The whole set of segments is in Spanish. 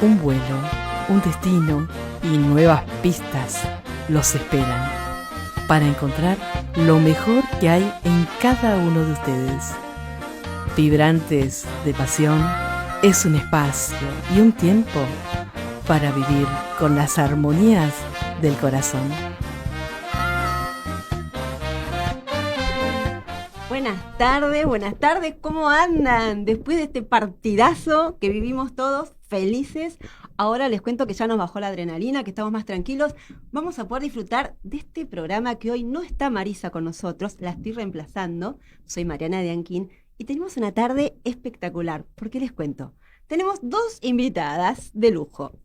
Un vuelo, un destino y nuevas pistas los esperan para encontrar lo mejor que hay en cada uno de ustedes. Vibrantes de Pasión es un espacio y un tiempo para vivir con las armonías del corazón. Buenas tardes, ¿cómo andan? Después de este partidazo que vivimos todos felices, ahora les cuento que ya nos bajó la adrenalina, que estamos más tranquilos. Vamos a poder disfrutar de este programa que hoy no está Marisa con nosotros, la estoy reemplazando. Soy Mariana Dianquín y tenemos una tarde espectacular, porque les cuento, tenemos dos invitadas de lujo.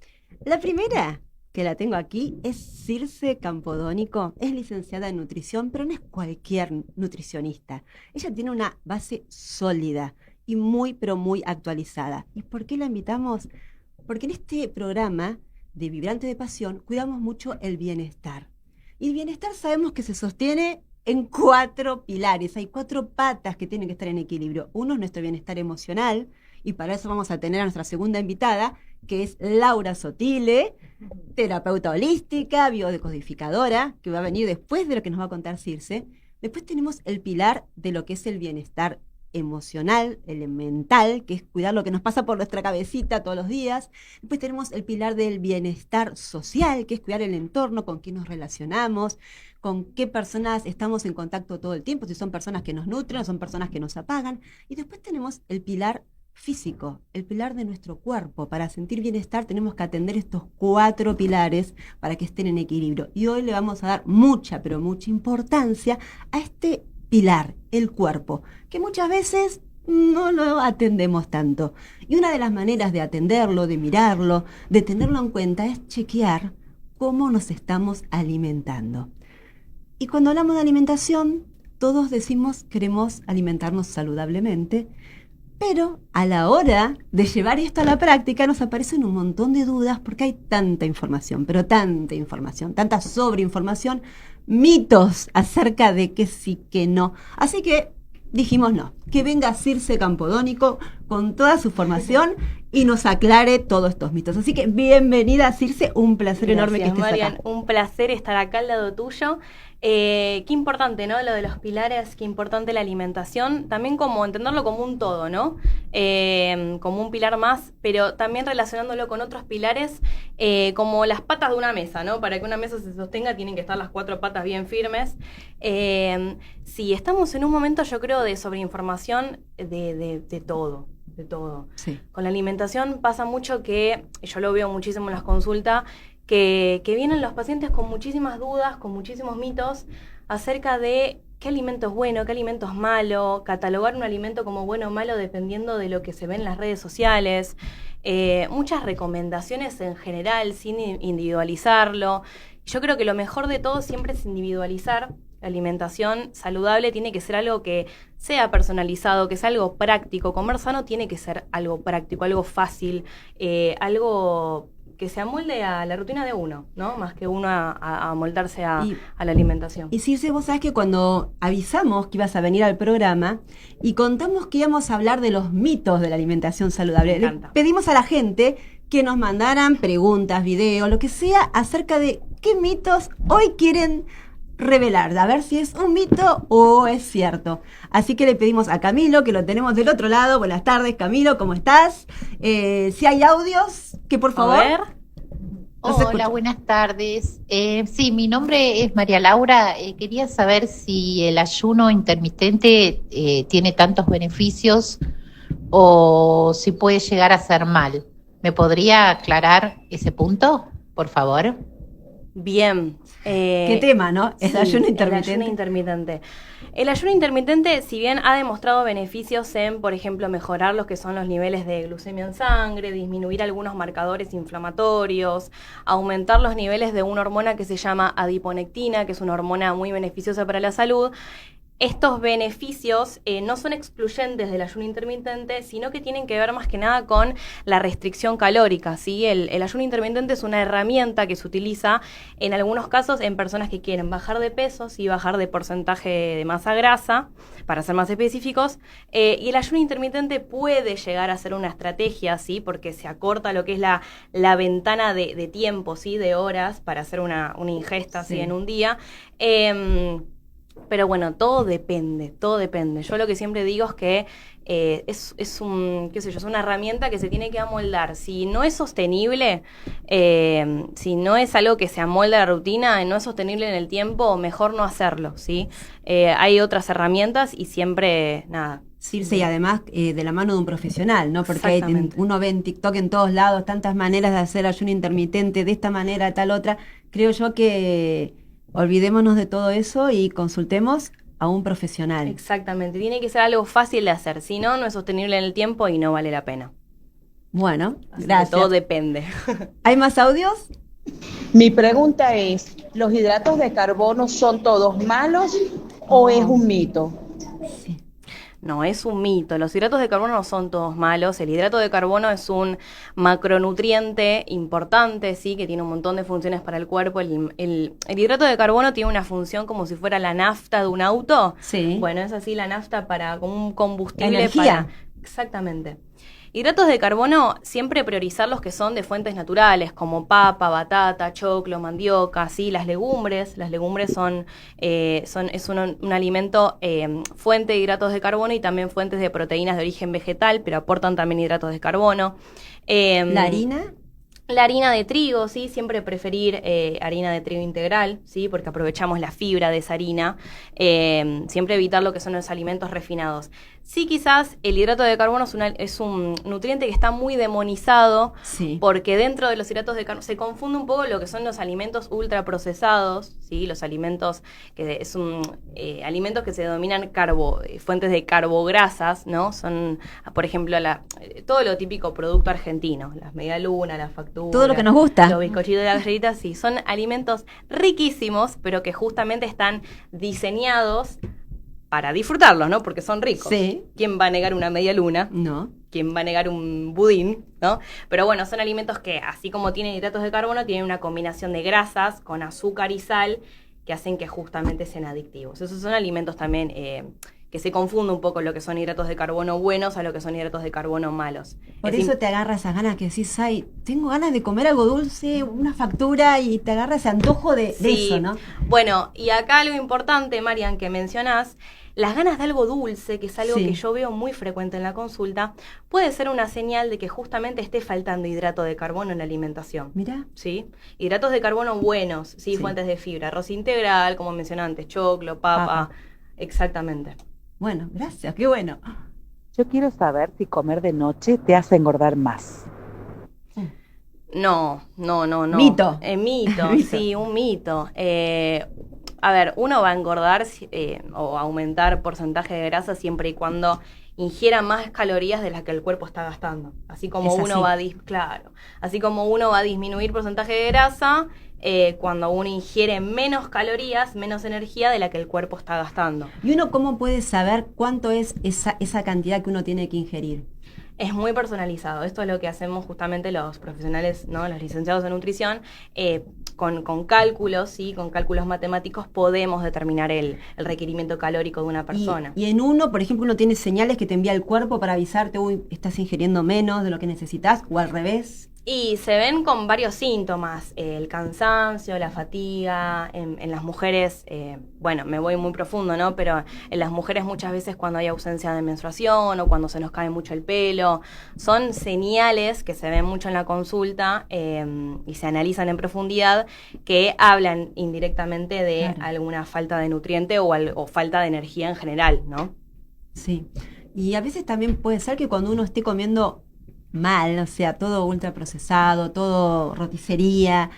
La primera, que la tengo aquí, es Circe Campodónico. Es licenciada en nutrición, pero no es cualquier nutricionista. Ella tiene una base sólida y muy, pero muy actualizada. ¿Y por qué la invitamos? Porque en este programa de Vibrante de Pasión cuidamos mucho el bienestar. Y el bienestar sabemos que se sostiene en 4 pilares. Hay 4 patas que tienen que estar en equilibrio. Uno es nuestro bienestar emocional, y para eso vamos a tener a nuestra segunda invitada, que es Laura Sotile, terapeuta holística, biodecodificadora, que va a venir después de lo que nos va a contar Circe. Después tenemos el pilar de lo que es el bienestar emocional, el mental, que es cuidar lo que nos pasa por nuestra cabecita todos los días. Después tenemos el pilar del bienestar social, que es cuidar el entorno, con quién nos relacionamos, con qué personas estamos en contacto todo el tiempo, si son personas que nos nutren o son personas que nos apagan. Y después tenemos el pilar físico, el pilar de nuestro cuerpo. Para sentir bienestar tenemos que atender estos 4 pilares para que estén en equilibrio. Y hoy le vamos a dar mucha, pero mucha importancia a este pilar, el cuerpo, que muchas veces no lo atendemos tanto. Y una de las maneras de atenderlo, de mirarlo, de tenerlo en cuenta es chequear cómo nos estamos alimentando. Y cuando hablamos de alimentación, todos decimos queremos alimentarnos saludablemente, pero a la hora de llevar esto a la práctica nos aparecen un montón de dudas porque hay tanta información, pero tanta información, tanta sobreinformación, mitos acerca de que sí, que no. Así que dijimos no, que venga Circe Campodónico con toda su formación y nos aclare todos estos mitos. Así que bienvenida, Circe, un placer enorme que estés Marian, acá. un placer estar acá al lado tuyo. Qué importante, ¿no? Lo de los pilares, qué importante la alimentación, también como entenderlo como un todo, ¿no? Como un pilar más, pero también relacionándolo con otros pilares, como las patas de una mesa, ¿no? Para que una mesa se sostenga tienen que estar las 4 patas bien firmes. Sí, estamos en un momento, yo creo, de sobreinformación de todo. De todo. Sí. Con la alimentación pasa mucho que, yo lo veo muchísimo en las consultas, que vienen los pacientes con muchísimas dudas, con muchísimos mitos acerca de qué alimento es bueno, qué alimento es malo, catalogar un alimento como bueno o malo dependiendo de lo que se ve en las redes sociales, muchas recomendaciones en general sin individualizarlo. Yo creo que lo mejor de todo siempre es individualizar. La alimentación saludable tiene que ser algo que sea personalizado, que sea algo práctico. Comer sano tiene que ser algo práctico, algo fácil, algo que se amolde a la rutina de uno, ¿no? Más que uno a amoldarse a la alimentación. Y Circe, vos sabés que cuando avisamos que ibas a venir al programa y contamos que íbamos a hablar de los mitos de la alimentación saludable, le pedimos a la gente que nos mandaran preguntas, videos, lo que sea, acerca de qué mitos hoy quieren revelar, a ver si es un mito o es cierto. Así que le pedimos a Camilo, que lo tenemos del otro lado. Buenas tardes, Camilo, ¿cómo estás? Si hay audios, que por favor. A ver. Hola, buenas tardes. Sí, mi nombre es María Laura. Quería saber si el ayuno intermitente tiene tantos beneficios o si puede llegar a ser mal. ¿Me podría aclarar ese punto, por favor? Bien. ¿Qué tema, no? El ayuno intermitente. El ayuno intermitente. El ayuno intermitente, si bien ha demostrado beneficios en, por ejemplo, mejorar los que son los niveles de glucemia en sangre, disminuir algunos marcadores inflamatorios, aumentar los niveles de una hormona que se llama adiponectina, que es una hormona muy beneficiosa para la salud, estos beneficios no son excluyentes del ayuno intermitente, sino que tienen que ver más que nada con la restricción calórica, ¿sí? El ayuno intermitente es una herramienta que se utiliza en algunos casos en personas que quieren bajar de peso, ¿sí? Bajar de porcentaje de masa grasa, para ser más específicos, y el ayuno intermitente puede llegar a ser una estrategia, ¿sí? Porque se acorta lo que es la ventana de tiempo, ¿sí? De horas para hacer una ingesta, ¿sí? En un día. Pero bueno, todo depende. Yo lo que siempre digo es que es una herramienta que se tiene que amoldar. Si no es sostenible, si no es algo que se amolda a la rutina, no es sostenible en el tiempo, mejor no hacerlo, ¿sí? Hay otras herramientas y siempre, nada. Sí, y además de la mano de un profesional, ¿no? Porque uno ve en TikTok en todos lados tantas maneras de hacer ayuno intermitente, de esta manera, tal otra. Creo yo que olvidémonos de todo eso y consultemos a un profesional. Exactamente, tiene que ser algo fácil de hacer, si no, no es sostenible en el tiempo y no vale la pena. Bueno, así gracias. Que todo depende. ¿Hay más audios? Mi pregunta es, ¿los hidratos de carbono son todos malos o es un mito? Sí. No, es un mito. Los hidratos de carbono no son todos malos. El hidrato de carbono es un macronutriente importante, sí, que tiene un montón de funciones para el cuerpo. El hidrato de carbono tiene una función como si fuera la nafta de un auto. Sí. Bueno, es así la nafta como un combustible. Energía. Exactamente. Hidratos de carbono, siempre priorizar los que son de fuentes naturales, como papa, batata, choclo, mandioca, ¿sí? Las legumbres son un alimento fuente de hidratos de carbono y también fuentes de proteínas de origen vegetal, pero aportan también hidratos de carbono. ¿La harina? La harina de trigo, ¿sí? Siempre preferir harina de trigo integral, ¿sí? Porque aprovechamos la fibra de esa harina. Siempre evitar lo que son los alimentos refinados. Sí, quizás el hidrato de carbono es un nutriente que está muy demonizado, sí, porque dentro de los hidratos de carbono se confunde un poco lo que son los alimentos ultraprocesados, ¿sí? Los alimentos que alimentos que se denominan fuentes de carbograsas, ¿no? Son, por ejemplo, todo lo típico producto argentino, las medialunas, las facturas. Todo lo que nos gusta. Los bizcochitos de las galletitas, sí, son alimentos riquísimos, pero que justamente están diseñados para disfrutarlos, ¿no? Porque son ricos. Sí. ¿Quién va a negar una media luna? No. ¿Quién va a negar un budín? ¿No? Pero bueno, son alimentos que, así como tienen hidratos de carbono, tienen una combinación de grasas con azúcar y sal que hacen que justamente sean adictivos. Esos son alimentos también que se confunde un poco lo que son hidratos de carbono buenos a lo que son hidratos de carbono malos. Por eso te agarra esas ganas que decís, ay, tengo ganas de comer algo dulce, una factura, y te agarra ese antojo de eso, ¿no? Bueno, y acá algo importante, Marian, que mencionás, las ganas de algo dulce, que es algo que yo veo muy frecuente en la consulta, puede ser una señal de que justamente esté faltando hidrato de carbono en la alimentación. Mira. ¿Sí? Hidratos de carbono buenos, ¿sí? Fuentes de fibra, arroz integral, como mencioné antes, choclo, papa. Exactamente. Bueno, gracias, qué bueno. Yo quiero saber si comer de noche te hace engordar más. No. Mito. Mito, sí, un mito. A ver, uno va a engordar o aumentar porcentaje de grasa siempre y cuando ingiera más calorías de las que el cuerpo está gastando. Así como uno va a disminuir porcentaje de grasa cuando uno ingiere menos calorías, menos energía de la que el cuerpo está gastando. ¿Y uno cómo puede saber cuánto es esa cantidad que uno tiene que ingerir? Es muy personalizado. Esto es lo que hacemos justamente los profesionales, ¿no? Los licenciados en nutrición. Con cálculos, ¿sí? Con cálculos matemáticos podemos determinar el requerimiento calórico de una persona. Y en uno, por ejemplo, uno tiene señales que te envía el cuerpo para avisarte, uy, estás ingiriendo menos de lo que necesitas, o al revés. Y se ven con varios síntomas, el cansancio, la fatiga, en las mujeres, bueno, me voy muy profundo, ¿no? Pero en las mujeres muchas veces cuando hay ausencia de menstruación o cuando se nos cae mucho el pelo, son señales que se ven mucho en la consulta y se analizan en profundidad que hablan indirectamente de alguna falta de nutriente o falta de energía en general, ¿no? Sí, y a veces también puede ser que cuando uno esté comiendo mal, o sea, todo ultraprocesado, todo roticería,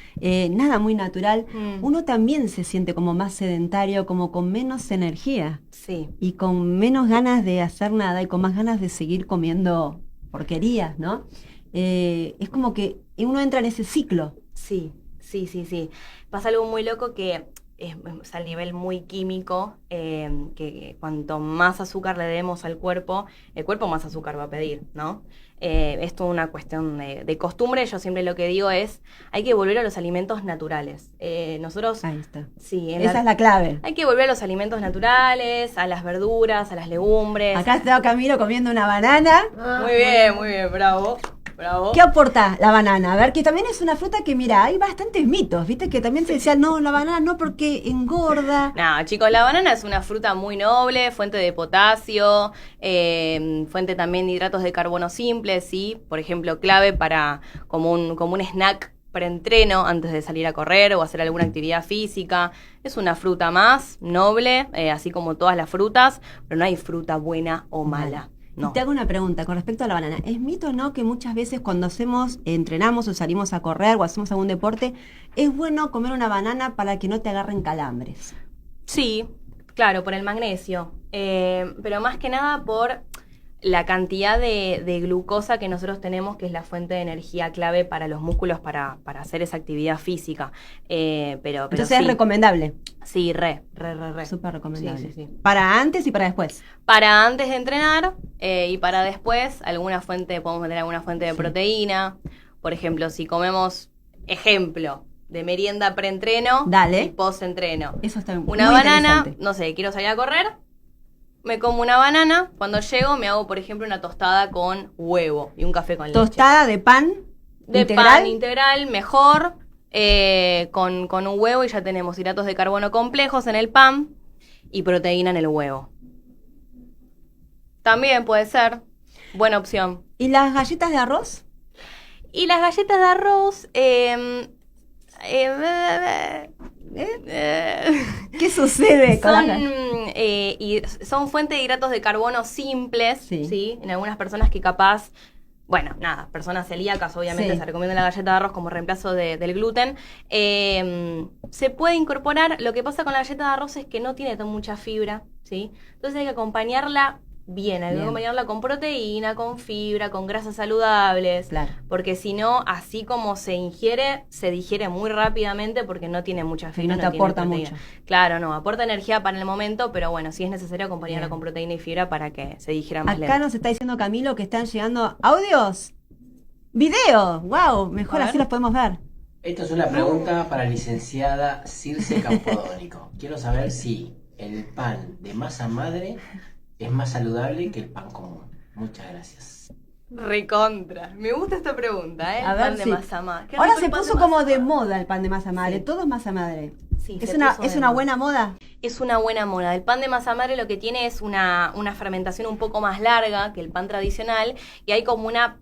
nada muy natural, uno también se siente como más sedentario, como con menos energía. Sí. Y con menos ganas de hacer nada y con más ganas de seguir comiendo porquerías, ¿no? Es como que uno entra en ese ciclo. Sí. Pasa algo muy loco que es al nivel muy químico, que cuanto más azúcar le demos al cuerpo, el cuerpo más azúcar va a pedir, ¿no? Es toda una cuestión de costumbre. Yo siempre lo que digo es, hay que volver a los alimentos naturales. Nosotros... Ahí está. Sí, Esa es la clave. hay que volver a los alimentos naturales, a las verduras, a las legumbres. Acá está Camilo comiendo una banana. Muy bien, bravo. Bravo. ¿Qué aporta la banana? A ver, que también es una fruta que, mira, hay bastantes mitos, ¿viste? Que también se decía, no, la banana no porque engorda. No, chicos, la banana es una fruta muy noble, fuente de potasio, fuente también de hidratos de carbono simples, ¿sí? Por ejemplo, clave para como un snack preentreno antes de salir a correr o hacer alguna actividad física. Es una fruta más noble, así como todas las frutas, pero no hay fruta buena o mala. No. Y te hago una pregunta con respecto a la banana. ¿Es mito o no que muchas veces cuando entrenamos o salimos a correr o hacemos algún deporte, es bueno comer una banana para que no te agarren calambres? Sí, claro, por el magnesio, pero más que nada por la cantidad de glucosa que nosotros tenemos, que es la fuente de energía clave para los músculos para hacer esa actividad física. Pero Entonces sí. es recomendable. Sí, re. Súper recomendable. Sí. Para antes y para después. Para antes de entrenar y para después, podemos meter alguna fuente de proteína. Por ejemplo, si comemos, de merienda preentreno Dale. y postentreno. Eso está muy Una banana, interesante. no sé, quiero salir a correr, me como una banana, cuando llego me hago, por ejemplo, una tostada con huevo y un café con leche. Tostada de pan De integral. pan integral, mejor, con un huevo y ya tenemos hidratos de carbono complejos en el pan y proteína en el huevo. También puede ser, buena opción. ¿Y las galletas de arroz? Y las galletas de arroz, ¿Qué sucede con las galletas? son fuente de hidratos de carbono simples, Sí. ¿sí? En algunas personas que capaz, bueno, nada, personas celíacas obviamente Sí. se recomienda la galleta de arroz como reemplazo del gluten. Se puede incorporar, lo que pasa con la galleta de arroz es que no tiene tan mucha fibra, ¿sí? Entonces hay que acompañarla bien, hay que acompañarla con proteína, con fibra, con grasas saludables. Claro. Porque si no, así como se ingiere, se digiere muy rápidamente porque no tiene mucha Y fibra. no te tiene aporta proteína. mucho. Claro, no, aporta energía para el momento, pero bueno, sí es necesario acompañarla Bien. con proteína y fibra para que se digiera más Acá lento. nos está diciendo Camilo que están llegando audios, videos. Wow, mejor A así ver. los podemos ver. Esta es una pregunta para la licenciada Circe Campodónico. Quiero saber si el pan de masa madre es más saludable que el pan común. Muchas gracias. Recontra. Me gusta esta pregunta, ¿eh? A ver, Pan de sí. masa madre. Qué Ahora rico se el pan puso de como masa de madre. moda el pan de masa madre. Sí. Todo es masa madre. Sí, ¿Es se una, puso es de una moda. buena moda? Es una buena moda. El pan de masa madre lo que tiene es una fermentación un poco más larga que el pan tradicional y hay como una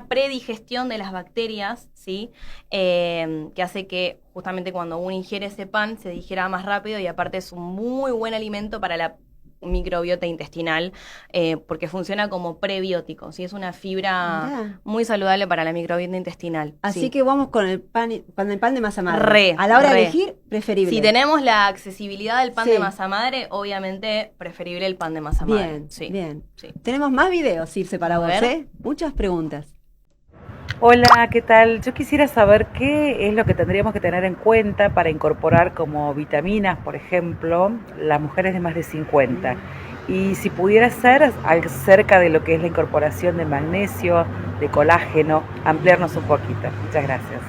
predigestión de las bacterias, ¿sí? Que hace que justamente cuando uno ingiere ese pan se digiera más rápido y aparte es un muy buen alimento para la microbiota intestinal porque funciona como prebiótico, ¿sí? Es una fibra Mirá. muy saludable para la microbiota intestinal. Así sí. que vamos con el pan de masa madre. Re, A la hora de re. elegir, preferible. Si tenemos la accesibilidad del pan Sí. de masa madre, obviamente preferible el pan de masa madre. Bien, Sí. bien. Sí. Tenemos más videos, Circe, para A vos, ver. ¿eh? Muchas preguntas. Hola, ¿qué tal? Yo quisiera saber qué es lo que tendríamos que tener en cuenta para incorporar como vitaminas, por ejemplo, las mujeres de más de 50. Y si pudiera ser acerca de lo que es la incorporación de magnesio, de colágeno, ampliarnos un poquito. Muchas gracias.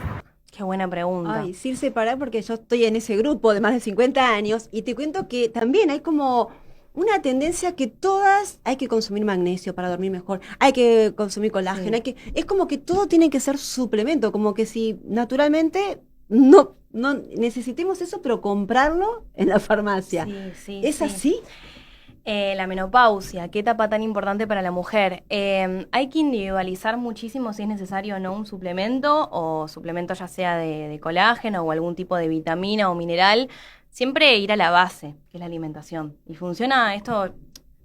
Qué buena pregunta. Ay, Circe, pará porque yo estoy en ese grupo de más de 50 años y te cuento que también hay como una tendencia que todas hay que consumir magnesio para dormir mejor, hay que consumir colágeno, Sí. es como que todo tiene que ser suplemento, como que si naturalmente no necesitemos eso, pero comprarlo en la farmacia. Sí, ¿Es sí. así? La menopausia, qué etapa tan importante para la mujer. Hay que individualizar muchísimo si es necesario o no un suplemento, o suplemento ya sea de colágeno o algún tipo de vitamina o mineral. Siempre ir a la base, que es la alimentación. Y funciona esto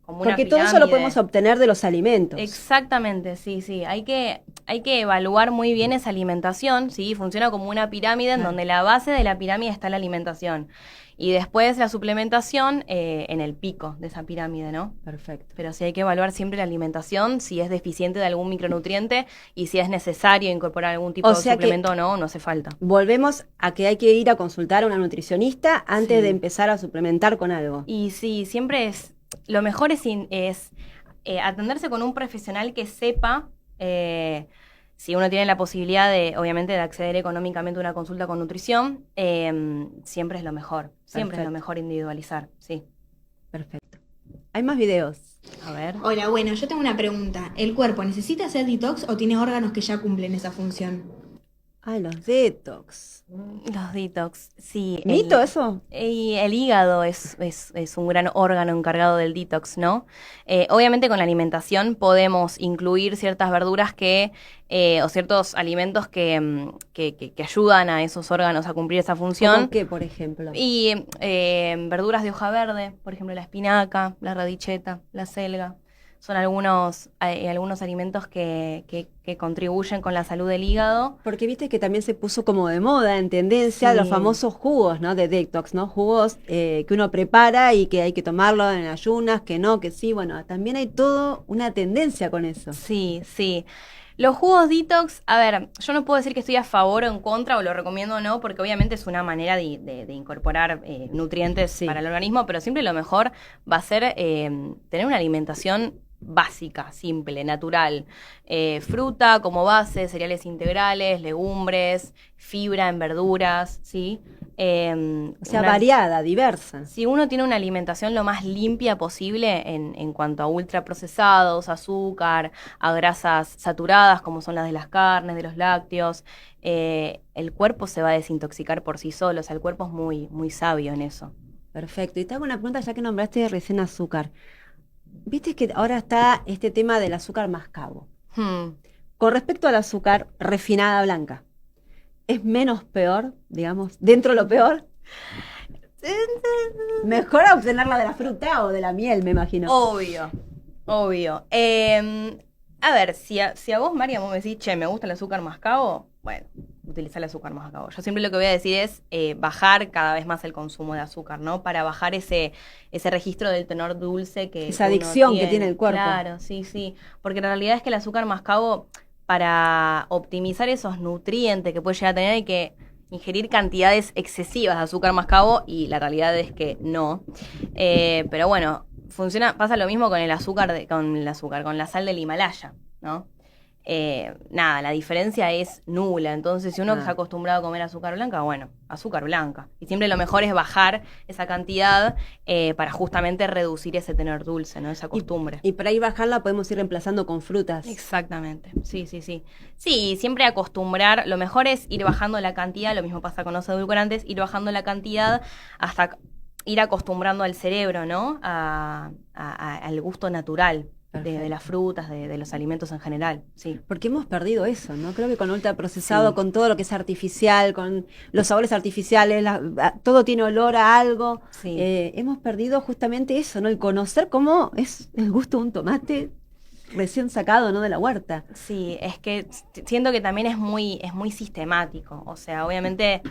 como una Porque todo eso lo pirámide. podemos obtener de los alimentos. Exactamente, sí. Hay que hay que evaluar muy bien esa alimentación, ¿sí? Funciona como una pirámide en donde la base de la pirámide está la alimentación. Y después la suplementación en el pico de esa pirámide, ¿no? Perfecto. Pero sí hay que evaluar siempre la alimentación, si es deficiente de algún micronutriente y si es necesario incorporar algún tipo de suplemento o no hace falta. Volvemos a que hay que ir a consultar a una nutricionista antes de empezar a suplementar con algo. Y sí, siempre lo mejor es atenderse con un profesional que sepa, si uno tiene la posibilidad obviamente, de acceder económicamente a una consulta con nutrición, siempre es lo mejor. Siempre es lo mejor individualizar, sí. Perfecto. Hay más videos. A ver. Hola, bueno, yo tengo una pregunta. ¿El cuerpo necesita hacer detox o tiene órganos que ya cumplen esa función? Ah, los detox. Los detox, sí. ¿Mito eso? Y el hígado es un gran órgano encargado del detox, ¿no? Obviamente con la alimentación podemos incluir ciertas verduras o ciertos alimentos que ayudan a esos órganos a cumplir esa función. ¿Cómo qué, por ejemplo? Y verduras de hoja verde, por ejemplo la espinaca, la radicheta, la selga. Son algunos alimentos que contribuyen con la salud del hígado. Porque viste que también se puso como de moda, en tendencia, los famosos jugos, ¿no? De detox, ¿no? Jugos que uno prepara y que hay que tomarlo en ayunas, que no, que sí. Bueno, también hay toda una tendencia con eso. Sí, sí. Los jugos detox, a ver, yo no puedo decir que estoy a favor o en contra o lo recomiendo o no, porque obviamente es una manera de incorporar nutrientes para el organismo, pero siempre lo mejor va a ser tener una alimentación básica, simple, natural. Fruta como base, cereales integrales, legumbres, fibra en verduras, ¿sí? O sea, variada, diversa. Si uno tiene una alimentación lo más limpia posible en cuanto a ultraprocesados, azúcar, a grasas saturadas como son las de las carnes, de los lácteos, el cuerpo se va a desintoxicar por sí solo. O sea, el cuerpo es muy, muy sabio en eso. Perfecto. Y te hago una pregunta ya que nombraste recién azúcar. Viste que ahora está este tema del azúcar mascabo. Con respecto al azúcar refinada blanca, ¿es menos peor, digamos, dentro de lo peor? Mejor obtenerla de la fruta o de la miel, me imagino. Obvio. A ver, si a vos, María, vos me decís, che, me gusta el azúcar mascabo, bueno, utilizar el azúcar mascabo. Yo siempre lo que voy a decir es bajar cada vez más el consumo de azúcar, ¿no? Para bajar ese registro del tenor dulce que esa adicción que tiene el cuerpo. Claro, sí. Porque la realidad es que el azúcar mascabo, para optimizar esos nutrientes que puede llegar a tener, hay que ingerir cantidades excesivas de azúcar mascabo y la realidad es que no. Pero bueno, pasa lo mismo con con la sal del Himalaya, ¿no? Nada, la diferencia es nula. Entonces, si uno está acostumbrado a comer azúcar blanca, bueno, azúcar blanca. Y siempre lo mejor es bajar esa cantidad para justamente reducir ese tenor dulce, ¿no? Esa costumbre. Y para ir bajarla podemos ir reemplazando con frutas. Exactamente, sí. Sí, siempre acostumbrar, lo mejor es ir bajando la cantidad, lo mismo pasa con los edulcorantes, ir bajando la cantidad hasta ir acostumbrando al cerebro, ¿no? Al gusto natural. De las frutas, de los alimentos en general, sí. Porque hemos perdido eso, ¿no? Creo que con ultraprocesado, con todo lo que es artificial, con los sabores artificiales, todo tiene olor a algo. Sí. Hemos perdido justamente eso, ¿no? El conocer cómo es el gusto de un tomate recién sacado, ¿no? De la huerta. Sí, es que siento que también es muy sistemático. O sea, obviamente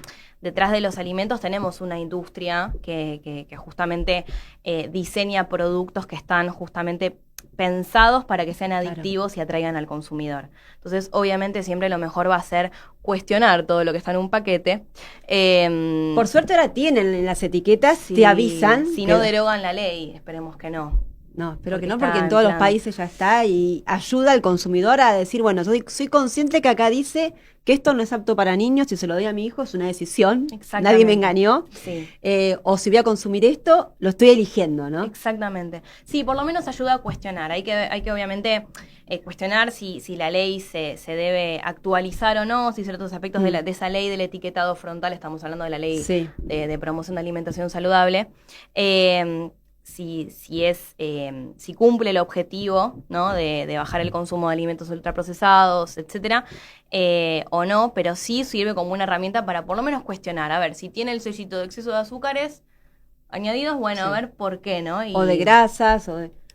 detrás de los alimentos tenemos una industria que justamente diseña productos que están justamente pensados para que sean adictivos y atraigan al consumidor. Entonces, obviamente, siempre lo mejor va a ser cuestionar todo lo que está en un paquete. Por suerte ahora tienen en las etiquetas, te avisan. Si no derogan la ley, esperemos que no. No, espero que no, porque en todos los países ya está y ayuda al consumidor a decir, bueno, soy consciente que acá dice que esto no es apto para niños, si se lo doy a mi hijo es una decisión, nadie me engañó, sí. O si voy a consumir esto, lo estoy eligiendo, ¿no? Exactamente. Sí, por lo menos ayuda a cuestionar, hay que obviamente cuestionar si la ley se debe actualizar o no, si ciertos aspectos de esa ley del etiquetado frontal, estamos hablando de la ley de promoción de alimentación saludable, si cumple el objetivo, ¿no? de bajar el consumo de alimentos ultraprocesados, etcétera, o no, pero sí sirve como una herramienta para por lo menos cuestionar, a ver, si tiene el sellito de exceso de azúcares añadidos, bueno, a ver por qué, ¿no? O de grasas,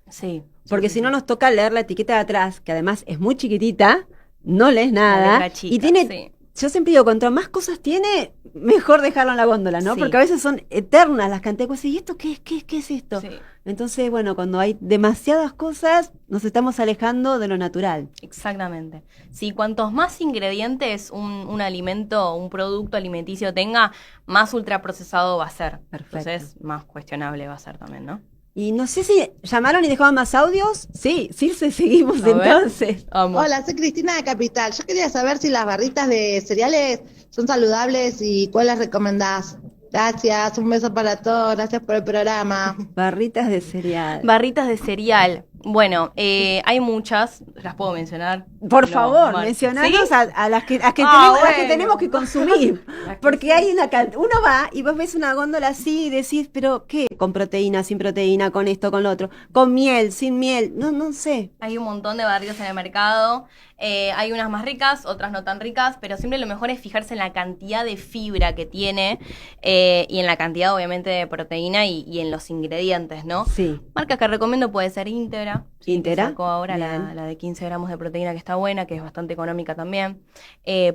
Sí. Porque si no nos toca leer la etiqueta de atrás, que además es muy chiquitita, no lees La nada. letra chica, Y tiene, sí. yo siempre digo, cuanto más cosas tiene, mejor dejarlo en la góndola, ¿no? Sí. Porque a veces son eternas las cantidades de cosas. ¿Y esto qué es? ¿Qué es esto? Sí. Entonces, bueno, cuando hay demasiadas cosas, nos estamos alejando de lo natural. Exactamente. Sí, cuantos más ingredientes un alimento, un producto alimenticio tenga, más ultraprocesado va a ser. Perfecto. Entonces, más cuestionable va a ser también, ¿no? Y no sé si llamaron y dejaban más audios. Sí, seguimos A ver. entonces. Vamos. Hola, soy Cristina de Capital. Yo quería saber si las barritas de cereales son saludables y cuáles recomendás. Gracias, un beso para todos, gracias por el programa. Barritas de cereal. Barritas de cereal. Bueno, hay muchas, las puedo mencionar. Por No, favor, mal. mencionanos ¿Sí? a las que, Ah, tenemos, las que bueno. tenemos que consumir. Las que Porque sí. hay uno va y vos ves una góndola así y decís, pero ¿qué? Con proteína, sin proteína, con esto, con lo otro. Con miel, sin miel. No sé. Hay un montón de barritas en el mercado. Hay unas más ricas, otras no tan ricas, pero siempre lo mejor es fijarse en la cantidad de fibra que tiene y en la cantidad, obviamente, de proteína y en los ingredientes, ¿no? Sí. Marcas que recomiendo puede ser Íntegra. Sí, Íntegra, que sacó ahora bien. la de 15 gramos de proteína, que está buena, que es bastante económica también.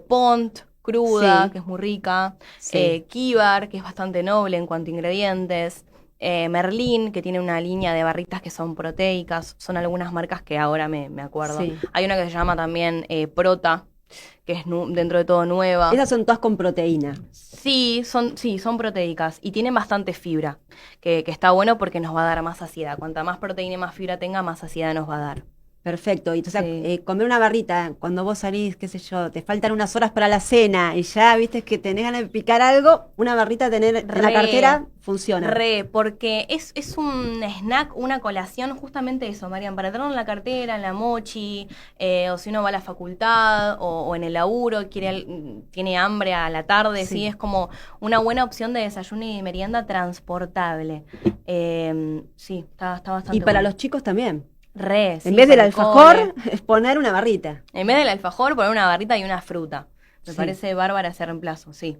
Pont, cruda, Sí. que es muy rica. Sí. Kibar, que es bastante noble en cuanto a ingredientes. Merlín, que tiene una línea de barritas que son proteicas. Son algunas marcas que ahora me acuerdo. Sí. Hay una que se llama también Prota, que es dentro de todo nueva. Esas son todas con proteína. Sí, son proteicas y tienen bastante fibra, que está bueno porque nos va a dar más saciedad. Cuanta más proteína y más fibra tenga, más saciedad nos va a dar. Perfecto. Y o sea, Sí. comer una barrita cuando vos salís, qué sé yo, te faltan unas horas para la cena y ya viste que tenés ganas de picar algo, una barrita tener en la Re. cartera funciona. Porque es un snack, una colación, justamente eso, Marian, para tenerlo en la cartera, en la mochi, o si uno va a la facultad o en el laburo, tiene hambre a la tarde, Sí. sí, es como una buena opción de desayuno y merienda transportable. Sí, está bastante Y para bueno. los chicos también. Re, sí, En vez del para el alfajor, cole. es poner una barrita. En vez del alfajor, poner una barrita y una fruta. Me Sí. parece bárbara ese reemplazo, sí.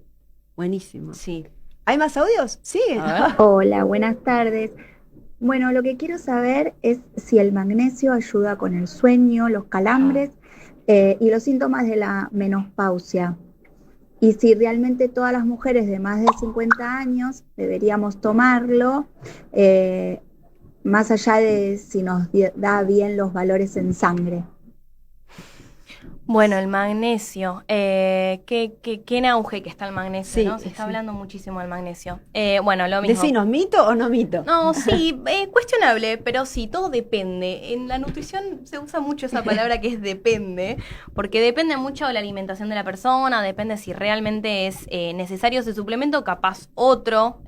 Buenísimo. Sí. ¿Hay más audios? Sí. A ver. Hola, buenas tardes. Bueno, lo que quiero saber es si el magnesio ayuda con el sueño, los calambres y los síntomas de la menopausia. Y si realmente todas las mujeres de más de 50 años deberíamos tomarlo, más allá de si nos da bien los valores en sangre. Bueno, el magnesio. Qué en auge que está el magnesio, Sí, ¿no? Se está sí. hablando muchísimo del magnesio. Bueno, lo mismo. Decinos, ¿mito o no mito? No, sí, cuestionable, pero sí, todo depende. En la nutrición se usa mucho esa palabra que es depende, porque depende mucho de la alimentación de la persona, depende si realmente es necesario ese suplemento, capaz otro.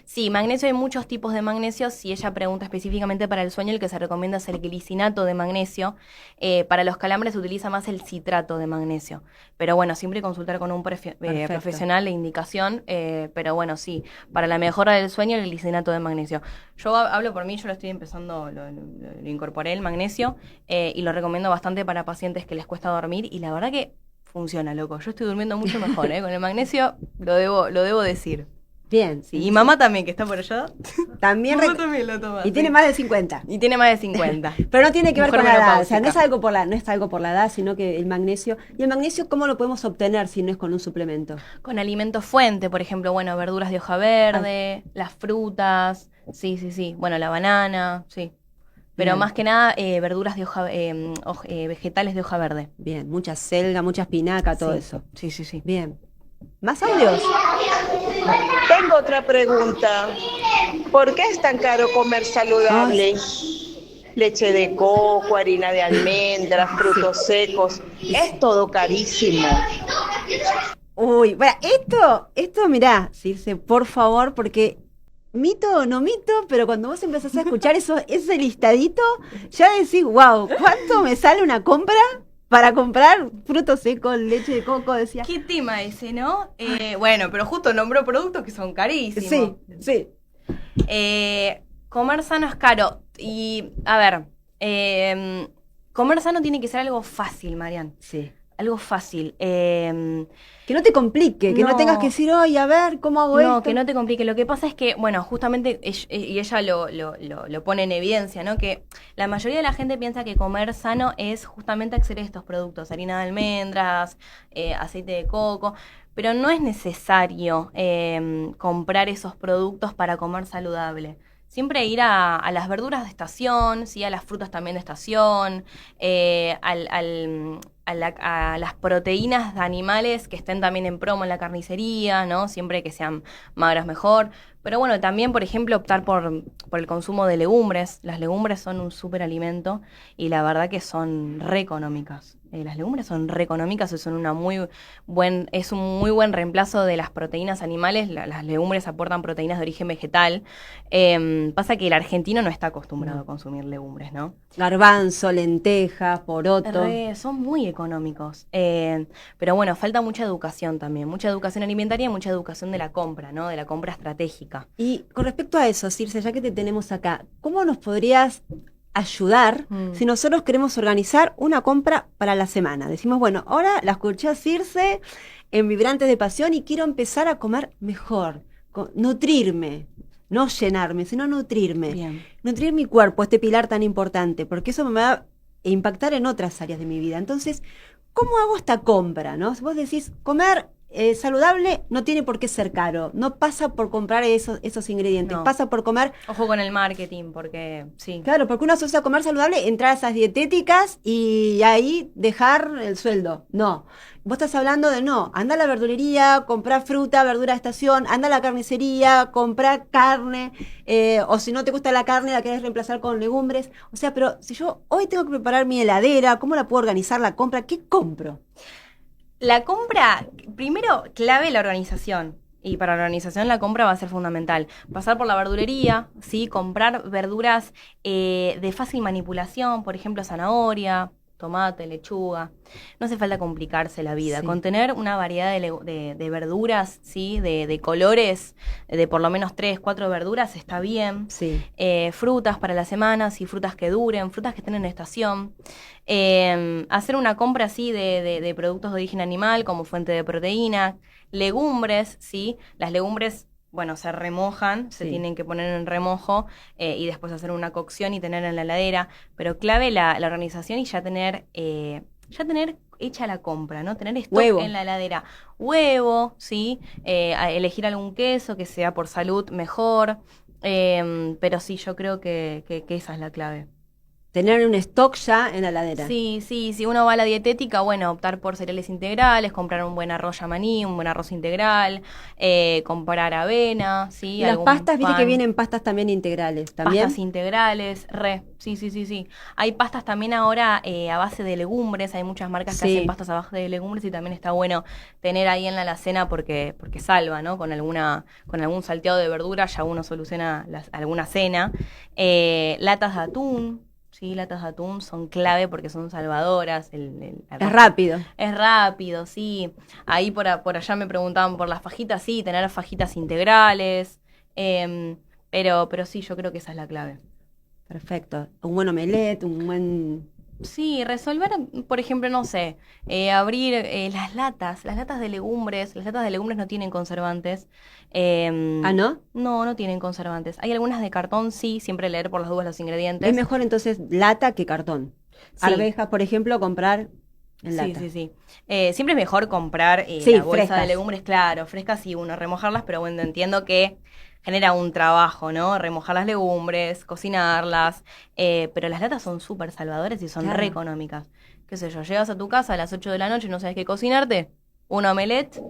Sí, magnesio, hay muchos tipos de magnesio. Si ella pregunta específicamente para el sueño, el que se recomienda es el glicinato de magnesio. Para los calambres se utiliza más el citrato de magnesio. Pero bueno, siempre consultar con un Perfecto. profesional de indicación. Pero bueno, sí, para la mejora del sueño, el glicinato de magnesio. Yo hablo por mí, yo lo estoy empezando, lo incorporé el magnesio y lo recomiendo bastante para pacientes que les cuesta dormir y la verdad que funciona, loco. Yo estoy durmiendo mucho mejor, con el magnesio, lo debo decir. Bien. Sí, y mamá también, que está por allá. También Mamá también lo toma. y tiene sí. más de 50. Y tiene más de 50. Pero no tiene que ver Mujer con la edad, o sea, no es menopáusica. algo no es algo por la edad, sino que el magnesio. ¿Y el magnesio cómo lo podemos obtener si no es con un suplemento? Con alimentos fuente, por ejemplo, bueno, verduras de hoja verde, las frutas, sí. Bueno, la banana, sí. Pero Bien. más que nada, verduras de vegetales de hoja verde. Bien, mucha selga, mucha espinaca, todo Sí. eso. Sí. Bien. ¿Más audios? Tengo otra pregunta. ¿Por qué es tan caro comer saludable? Leche de coco, harina de almendras, frutos secos. Es todo carísimo. Uy, bueno, esto mirá, Circe, por favor, porque mito o no mito, pero cuando vos empezás a escuchar ese listadito, ya decís, wow, ¿cuánto me sale una compra para comprar frutos secos, leche de coco? Decía. ¿Qué tema ese, no? Bueno, pero justo nombró productos que son carísimos. Sí. Comer sano es caro. Y, a ver, comer sano tiene que ser algo fácil, Marian. Sí. algo fácil. Que no te complique, que no tengas que decir, oye, a ver, ¿cómo hago esto? No, que no te complique. Lo que pasa es que, bueno, justamente, y ella lo pone en evidencia, ¿no? Que la mayoría de la gente piensa que comer sano es justamente acceder a estos productos, harina de almendras, aceite de coco, pero no es necesario comprar esos productos para comer saludable. Siempre ir a las verduras de estación, ¿sí? A las frutas también de estación, a las proteínas de animales que estén también en promo en la carnicería, ¿no? Siempre que sean magras mejor. Pero bueno, también, por ejemplo, optar por el consumo de legumbres. Las legumbres son un súper alimento y la verdad que son re económicas. Las legumbres son re económicas y son es un muy buen reemplazo de las proteínas animales. Las legumbres aportan proteínas de origen vegetal. Pasa que el argentino no está acostumbrado a consumir legumbres, ¿no? Garbanzo, lentejas, poroto. Son muy económicos. Pero bueno, falta mucha educación también. Mucha educación alimentaria y mucha educación de la compra, ¿no? De la compra estratégica. Y con respecto a eso, Circe, ya que te tenemos acá, ¿cómo nos podrías ayudar si nosotros queremos organizar una compra para la semana? Decimos, bueno, ahora la escuché a Circe en Vibrantes de Pasión y quiero empezar a comer mejor, nutrirme, no llenarme, sino nutrirme. Bien. Nutrir mi cuerpo, este pilar tan importante, porque eso me va a impactar en otras áreas de mi vida. Entonces, ¿cómo hago esta compra, no? Si vos decís, comer saludable no tiene por qué ser caro, no pasa por comprar esos ingredientes, No. pasa por comer. Ojo con el marketing, porque sí. Claro, porque uno asocia a comer saludable, entrar a esas dietéticas y ahí dejar el sueldo. No, vos estás hablando de no, anda a la verdulería, comprar fruta, verdura de estación, anda a la carnicería, comprar carne, o si no te gusta la carne, la querés reemplazar con legumbres. O sea, pero si yo hoy tengo que preparar mi heladera, ¿cómo la puedo organizar la compra? ¿Qué compro? La compra, primero, clave la organización. Y para la organización la compra va a ser fundamental. Pasar por la verdulería, ¿sí? Comprar verduras de fácil manipulación, por ejemplo, zanahoria, tomate, lechuga. No hace falta complicarse la vida. Sí. Con tener una variedad de verduras, ¿sí? De colores, de por lo menos 3, 4 verduras, está bien. Sí. Frutas para la semana, sí, frutas que duren, frutas que estén en estación. Hacer una compra así de productos de origen animal como fuente de proteína. Legumbres, ¿sí? Las legumbres, bueno, se remojan, se Sí. tienen que poner en remojo y después hacer una cocción y tener en la heladera. Pero clave la organización y ya tener hecha la compra, ¿no? Tener stock Huevo. en la heladera. Huevo, ¿sí? Elegir algún queso que sea por salud mejor. Pero sí, yo creo que esa es la clave. Tener un stock ya en la heladera. Sí, si uno va a la dietética, bueno, optar por cereales integrales, comprar un buen arroz yamaní, un buen arroz integral, comprar avena, ¿sí? Y las algún pastas, viste que pan. vienen pastas también integrales, ¿también? Pastas integrales, sí. Hay pastas también ahora a base de legumbres, hay muchas marcas que Sí. hacen pastas a base de legumbres y también está bueno tener ahí en la alacena porque salva, ¿no? Con algún salteado de verdura ya uno soluciona alguna cena. Latas de atún. Sí, latas de atún son clave porque son salvadoras. Es rápido. Es rápido, sí. Ahí por allá me preguntaban por las fajitas, sí, tener fajitas integrales. Pero sí, yo creo que esa es la clave. Perfecto. Un buen omelette, un buen... Sí, resolver, por ejemplo, no sé, abrir las latas de legumbres. Las latas de legumbres no tienen conservantes. ¿Ah, no? No tienen conservantes. Hay algunas de cartón, sí, siempre leer por las dudas los ingredientes. Es mejor entonces lata que cartón. Sí. Arvejas, por ejemplo, comprar en lata. Sí. Siempre es mejor comprar Sí, la bolsa frescas. de legumbres, claro, frescas y uno remojarlas, pero bueno, entiendo que genera un trabajo, ¿no? Remojar las legumbres, cocinarlas, pero las latas son súper salvadoras y son Claro. re económicas. Qué sé yo, llegas a tu casa a las 8 de la noche y no sabes qué cocinarte, un omelette,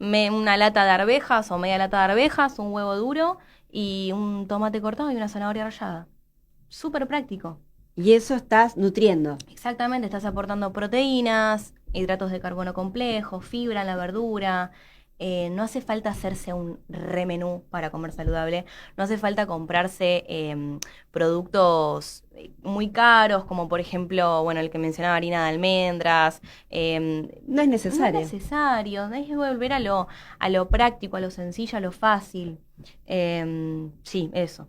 una lata de arvejas o media lata de arvejas, un huevo duro y un tomate cortado y una zanahoria rallada. Súper práctico. Y eso estás nutriendo. Exactamente, estás aportando proteínas, hidratos de carbono complejos, fibra en la verdura. No hace falta hacerse un remenú para comer saludable. No hace falta comprarse productos muy caros, como por ejemplo, bueno, el que mencionaba, harina de almendras. No es necesario. No es necesario. Hay que volver a lo práctico, a lo sencillo, a lo fácil. Sí, eso.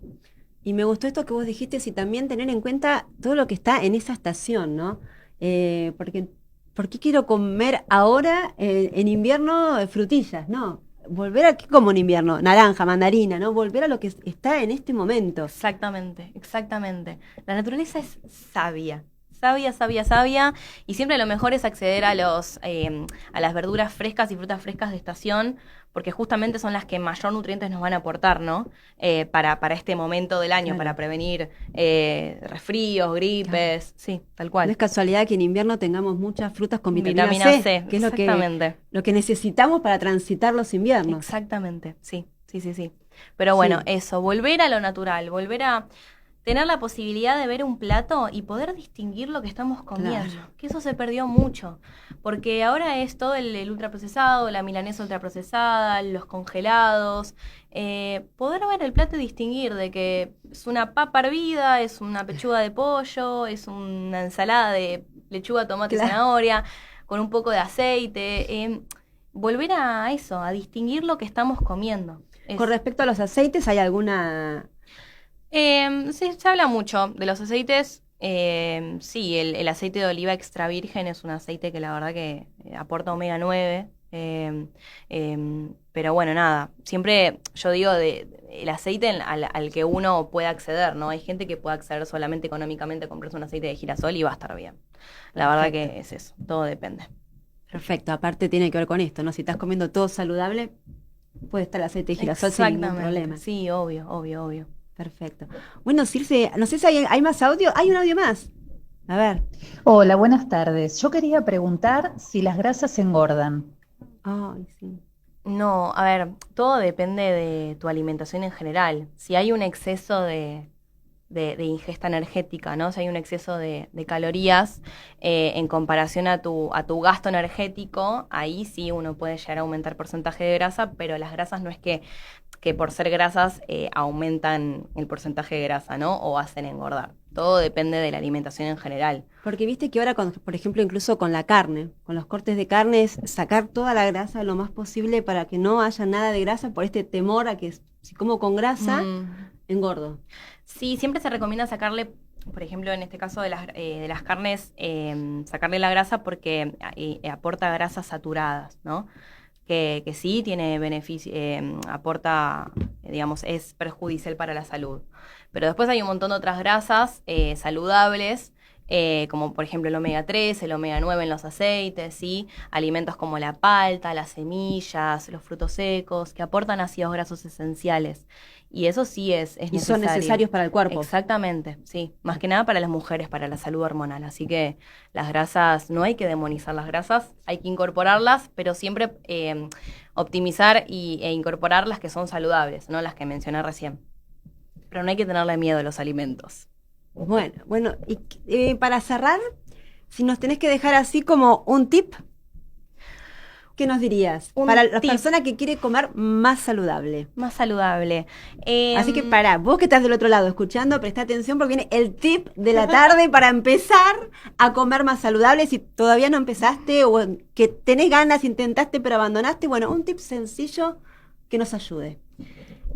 Y me gustó esto que vos dijiste y también tener en cuenta todo lo que está en esa estación, ¿no? Porque ¿por qué quiero comer ahora en invierno frutillas? No, volver a, ¿qué como en invierno? Naranja, mandarina, ¿no? Volver a lo que está en este momento. Exactamente, exactamente. La naturaleza es sabia. Sabia, sabia, sabia, y siempre lo mejor es acceder a las verduras frescas y frutas frescas de estación, porque justamente son las que mayor nutrientes nos van a aportar, ¿no? Para este momento del año, Claro. para prevenir resfríos, gripes, sí, tal No cual. es casualidad que en invierno tengamos muchas frutas con vitamina C, que es exactamente. lo que necesitamos para transitar los inviernos. Exactamente, sí, sí, sí, sí. Pero bueno, Sí. eso, volver a lo natural, volver a tener la posibilidad de ver un plato y poder distinguir lo que estamos comiendo. Claro. Que eso se perdió mucho, porque ahora es todo el ultraprocesado, la milanesa ultraprocesada, los congelados. Poder ver el plato y distinguir de que es una papa hervida, es una pechuga de pollo, es una ensalada de lechuga, tomate y Claro. zanahoria, con un poco de aceite. Volver a eso, a distinguir lo que estamos comiendo. Con respecto a los aceites, ¿hay alguna...? Sí, se habla mucho de los aceites. Sí, el aceite de oliva extra virgen es un aceite que la verdad que aporta omega 9. Pero bueno, nada, siempre yo digo el aceite al que uno puede acceder, ¿no? Hay gente que puede acceder solamente económicamente a comprarse un aceite de girasol y va a estar bien. La verdad que es eso, todo depende. Perfecto, aparte tiene que ver con esto, ¿no? Si estás comiendo todo saludable, puede estar el aceite de girasol sin ningún Exactamente. problema. Sí, obvio, obvio, obvio. Perfecto. Bueno, Circe, no sé si hay más audio. Hay un audio más. A ver. Hola, buenas tardes. Yo quería preguntar si las grasas engordan. Ay, sí. No, a ver, todo depende de tu alimentación en general. Si hay un exceso de ingesta energética, ¿no? Si hay un exceso de calorías en comparación a tu gasto energético, ahí sí uno puede llegar a aumentar porcentaje de grasa, pero las grasas no es que por ser grasas aumentan el porcentaje de grasa, ¿no? O hacen engordar. Todo depende de la alimentación en general. Porque viste que ahora, por ejemplo, incluso con la carne, con los cortes de carne, es sacar toda la grasa lo más posible para que no haya nada de grasa por este temor a que si como con grasa, engordo. Sí, siempre se recomienda sacarle, por ejemplo, en este caso de las carnes, sacarle la grasa porque aporta grasas saturadas, ¿no? Que sí tiene beneficio, aporta, digamos, es perjudicial para la salud. Pero después hay un montón de otras grasas saludables, como por ejemplo el omega 3, el omega 9 en los aceites, ¿sí? Alimentos como la palta, las semillas, los frutos secos, que aportan ácidos grasos esenciales. Y eso sí es Y necesario. son necesarios para el cuerpo. Exactamente, sí. Más que nada para las mujeres, para la salud hormonal. Así que las grasas, no hay que demonizar las grasas, hay que incorporarlas, pero siempre optimizar e incorporar las que son saludables, no las que mencioné recién. Pero no hay que tenerle miedo a los alimentos. Bueno, y para cerrar, si nos tenés que dejar así como un tip, ¿qué nos dirías? Para la persona que quiere comer más saludable. Más saludable. Así que vos que estás del otro lado escuchando, presta atención porque viene el tip de la tarde para empezar a comer más saludable. Si todavía no empezaste o que tenés ganas, intentaste pero abandonaste, bueno, un tip sencillo que nos ayude.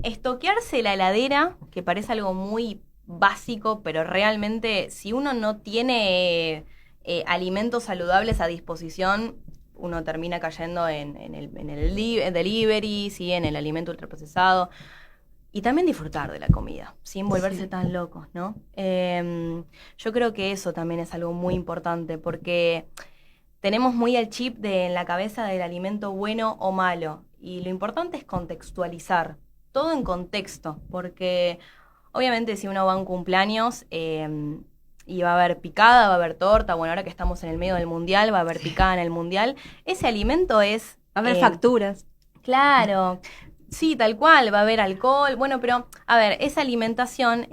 Estoquearse la heladera, que parece algo muy básico, pero realmente si uno no tiene alimentos saludables a disposición, uno termina cayendo en el delivery, ¿sí? En el alimento ultraprocesado. Y también disfrutar de la comida, sin volverse tan locos, ¿no? Yo creo que eso también es algo muy importante, porque tenemos muy el chip en la cabeza del alimento bueno o malo. Y lo importante es contextualizar, todo en contexto, porque obviamente si uno va a un cumpleaños y va a haber picada, va a haber torta, bueno, ahora que estamos en el medio del mundial, va a haber picada en el mundial, ese alimento es... Va a haber facturas. Claro, sí, tal cual, va a haber alcohol, bueno, pero a ver, esa alimentación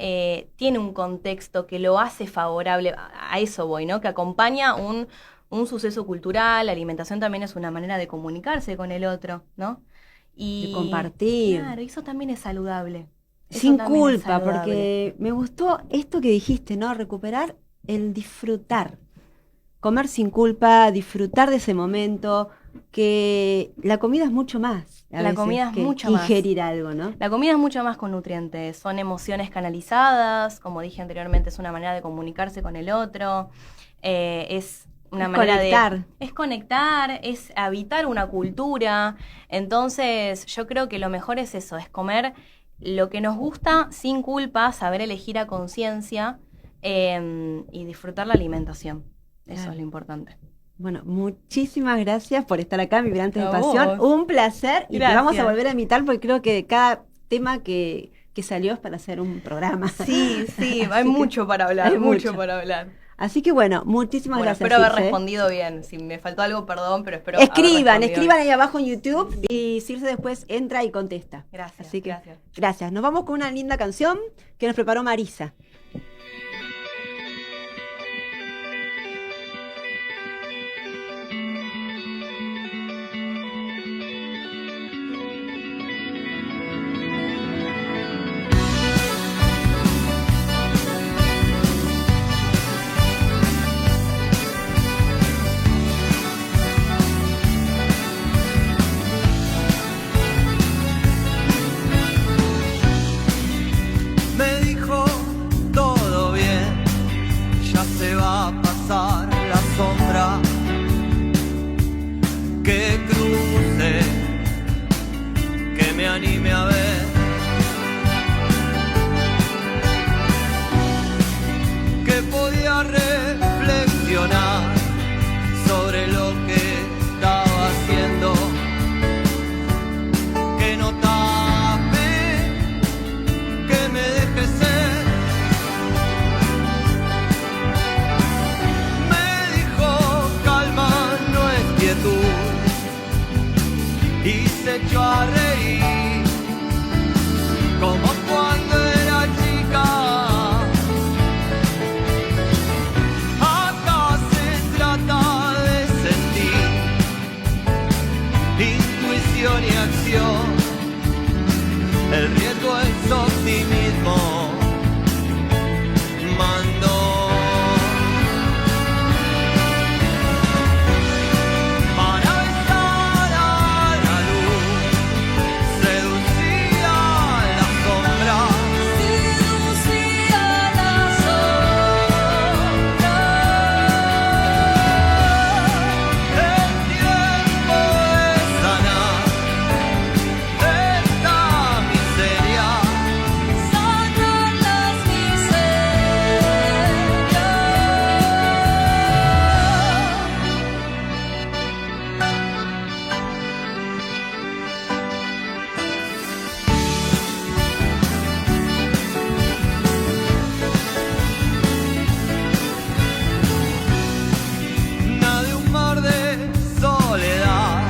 tiene un contexto que lo hace favorable, a eso voy, ¿no? Que acompaña un suceso cultural, la alimentación también es una manera de comunicarse con el otro, ¿no? Y de compartir. Claro, eso también es saludable. Sin culpa, porque me gustó esto que dijiste, ¿no? Recuperar el disfrutar. Comer sin culpa, disfrutar de ese momento, que la comida es mucho más. La comida es mucho más. Ingerir algo, ¿no? La comida es mucho más con nutrientes, son emociones canalizadas, como dije anteriormente, es una manera de comunicarse con el otro, es una manera conectar. Es conectar, es habitar una cultura. Entonces yo creo que lo mejor es eso, es comer lo que nos gusta sin culpa, saber elegir a conciencia y disfrutar la alimentación. Eso es lo importante. Bueno, muchísimas gracias por estar acá, Vibrantes de A Pasión. vos. Un placer. Y te Gracias. vamos a volver a invitar porque creo que cada tema que salió es para hacer un programa. Sí, Así hay que mucho para hablar, hay mucho para hablar. Así que bueno, muchísimas gracias. Espero haber Circe. respondido bien. Si me faltó algo, perdón, pero espero haber Escriban respondido ahí abajo en YouTube y Circe después entra y contesta. Gracias, Así que, gracias. gracias. Nos vamos con una linda canción que nos preparó Marisa. Me dijo todo bien, ya se va a pasar la sombra, que cruce, que me anime a ver, que podía reflexionar sobre lo que estaba haciendo, que no que me deje ser. Me dijo calma, no es quietud, y se echó a reír como cuando era chica. Acá se trata de sentir intuición y acción. El riesgo es optimismo, mando. Para besar a la luz, seducía la sombra, seducía la sombra. El tiempo de sanar esta miseria, sanar las miserias. Nada de un mar de soledad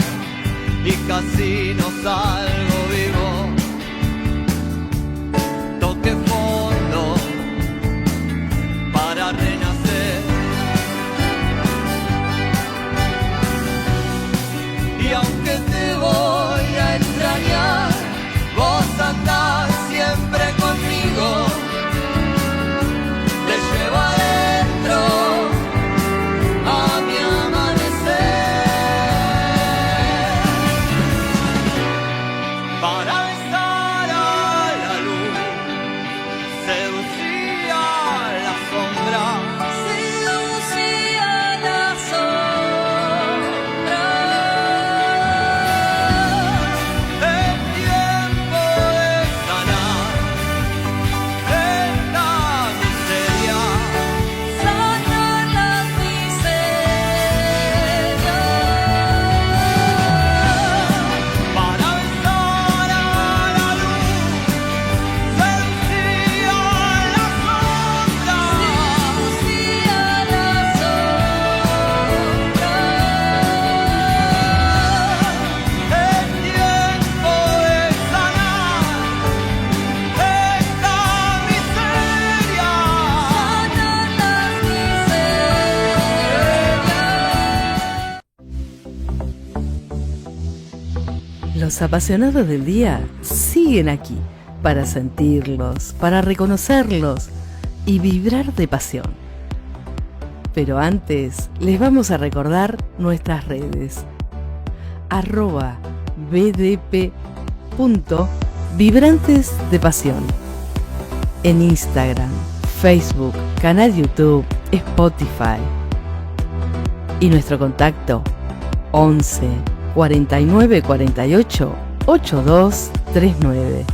y casi no salgo vivo. Toqué fondo para renacer. Y aunque te voy a extrañar, vos andás siempre conmigo. Te llevo adentro a mi amanecer. Para besar a la luz, seducía la sombra, seducía la sombra. El tiempo de sanar esta miseria, sanar las miserias. Para besar a la luz, seducía la sombra, seducía la sombra. El tiempo de sanar esta miseria, sanar las miserias. Los apasionados del día siguen aquí para sentirlos, para reconocerlos y vibrar de pasión. Pero antes les vamos a recordar nuestras redes. @bdp.vibrantes de pasión en Instagram, Facebook, canal YouTube, Spotify. Y nuestro contacto 11 49 48 8239.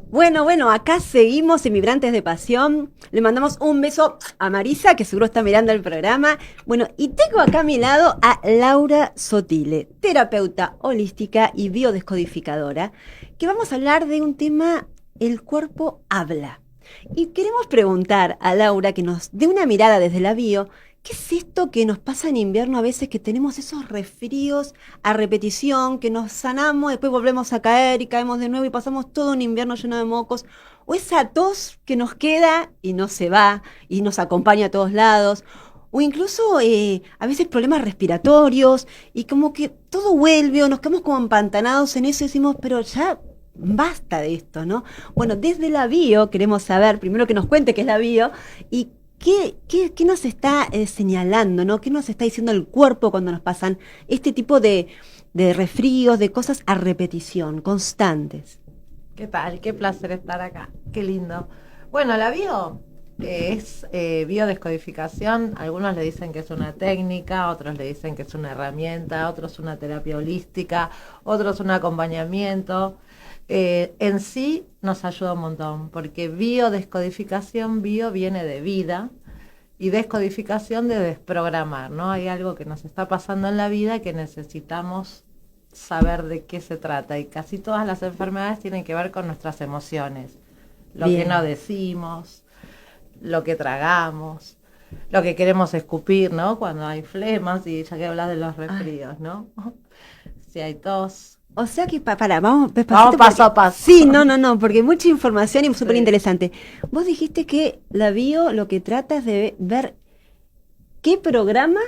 Bueno, acá seguimos en Vibrantes de Pasión. Le mandamos un beso a Marisa, que seguro está mirando el programa. Bueno, y tengo acá a mi lado a Laura Sotile, terapeuta holística y biodescodificadora, que vamos a hablar de un tema, el cuerpo habla. Y queremos preguntar a Laura que nos dé una mirada desde la bio. ¿Qué es esto que nos pasa en invierno a veces, que tenemos esos resfríos a repetición, que nos sanamos, después volvemos a caer y caemos de nuevo y pasamos todo un invierno lleno de mocos? O esa tos que nos queda y no se va y nos acompaña a todos lados. O incluso a veces problemas respiratorios y como que todo vuelve o nos quedamos como empantanados en eso y decimos, pero ya basta de esto, ¿no? Bueno, desde la bio queremos saber, primero que nos cuente qué es la bio y ¿qué nos está señalando, ¿no? ¿Qué nos está diciendo el cuerpo cuando nos pasan este tipo de resfríos, de cosas a repetición, constantes? ¿Qué tal? Qué placer estar acá. Qué lindo. Bueno, la bio es biodescodificación. Algunos le dicen que es una técnica, otros le dicen que es una herramienta, otros una terapia holística, otros un acompañamiento. En sí nos ayuda un montón, porque biodescodificación, bio viene de vida y descodificación de desprogramar, ¿no? Hay algo que nos está pasando en la vida que necesitamos saber de qué se trata, y casi todas las enfermedades tienen que ver con nuestras emociones, lo Bien. que no decimos, lo que tragamos, lo que queremos escupir, ¿no? Cuando hay flemas, y ya que hablas de los resfríos, ¿no? Si hay tos. O sea que, vamos despacito. Vamos paso a paso. Sí, no, porque mucha información y súper interesante. Vos dijiste que la bio lo que trata es de ver qué programa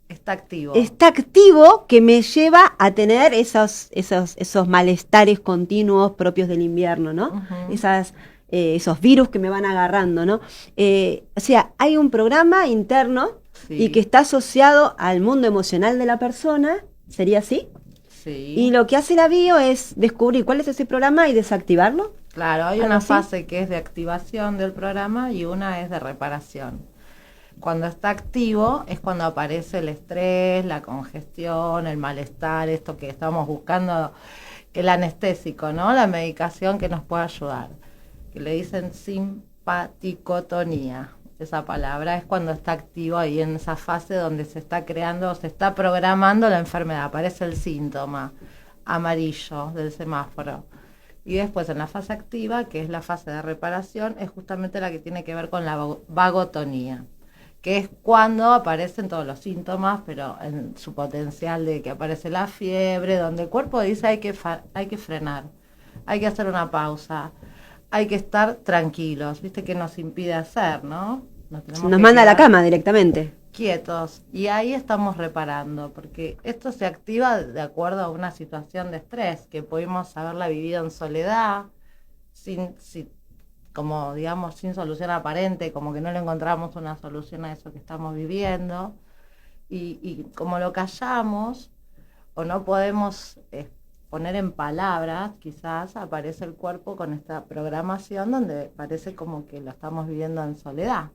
está activo que me lleva a tener esos malestares continuos propios del invierno, ¿no? Uh-huh. Esos virus que me van agarrando, ¿no? O sea, hay un programa interno y que está asociado al mundo emocional de la persona, ¿sería así? Sí. Y lo que hace la bio es descubrir cuál es ese programa y desactivarlo. Claro, hay una fase que es de activación del programa y una es de reparación. Cuando está activo es cuando aparece el estrés, la congestión, el malestar, esto que estamos buscando, el anestésico, ¿no? La medicación que nos puede ayudar, que le dicen simpaticotonía. Esa palabra es cuando está activo ahí en esa fase donde se está creando, se está programando la enfermedad, aparece el síntoma amarillo del semáforo. Y después en la fase activa, que es la fase de reparación, es justamente la que tiene que ver con la vagotonía, que es cuando aparecen todos los síntomas, pero en su potencial de que aparece la fiebre, donde el cuerpo dice hay que frenar, hay que hacer una pausa, hay que estar tranquilos, ¿viste? Que nos impide hacer, ¿no? Nos manda a la cama directamente. Quietos, y ahí estamos reparando, porque esto se activa de acuerdo a una situación de estrés, que pudimos haberla vivido en soledad, sin solución aparente, como que no le encontramos una solución a eso que estamos viviendo, y como lo callamos, o no podemos poner en palabras, quizás aparece el cuerpo con esta programación donde parece como que lo estamos viviendo en soledad.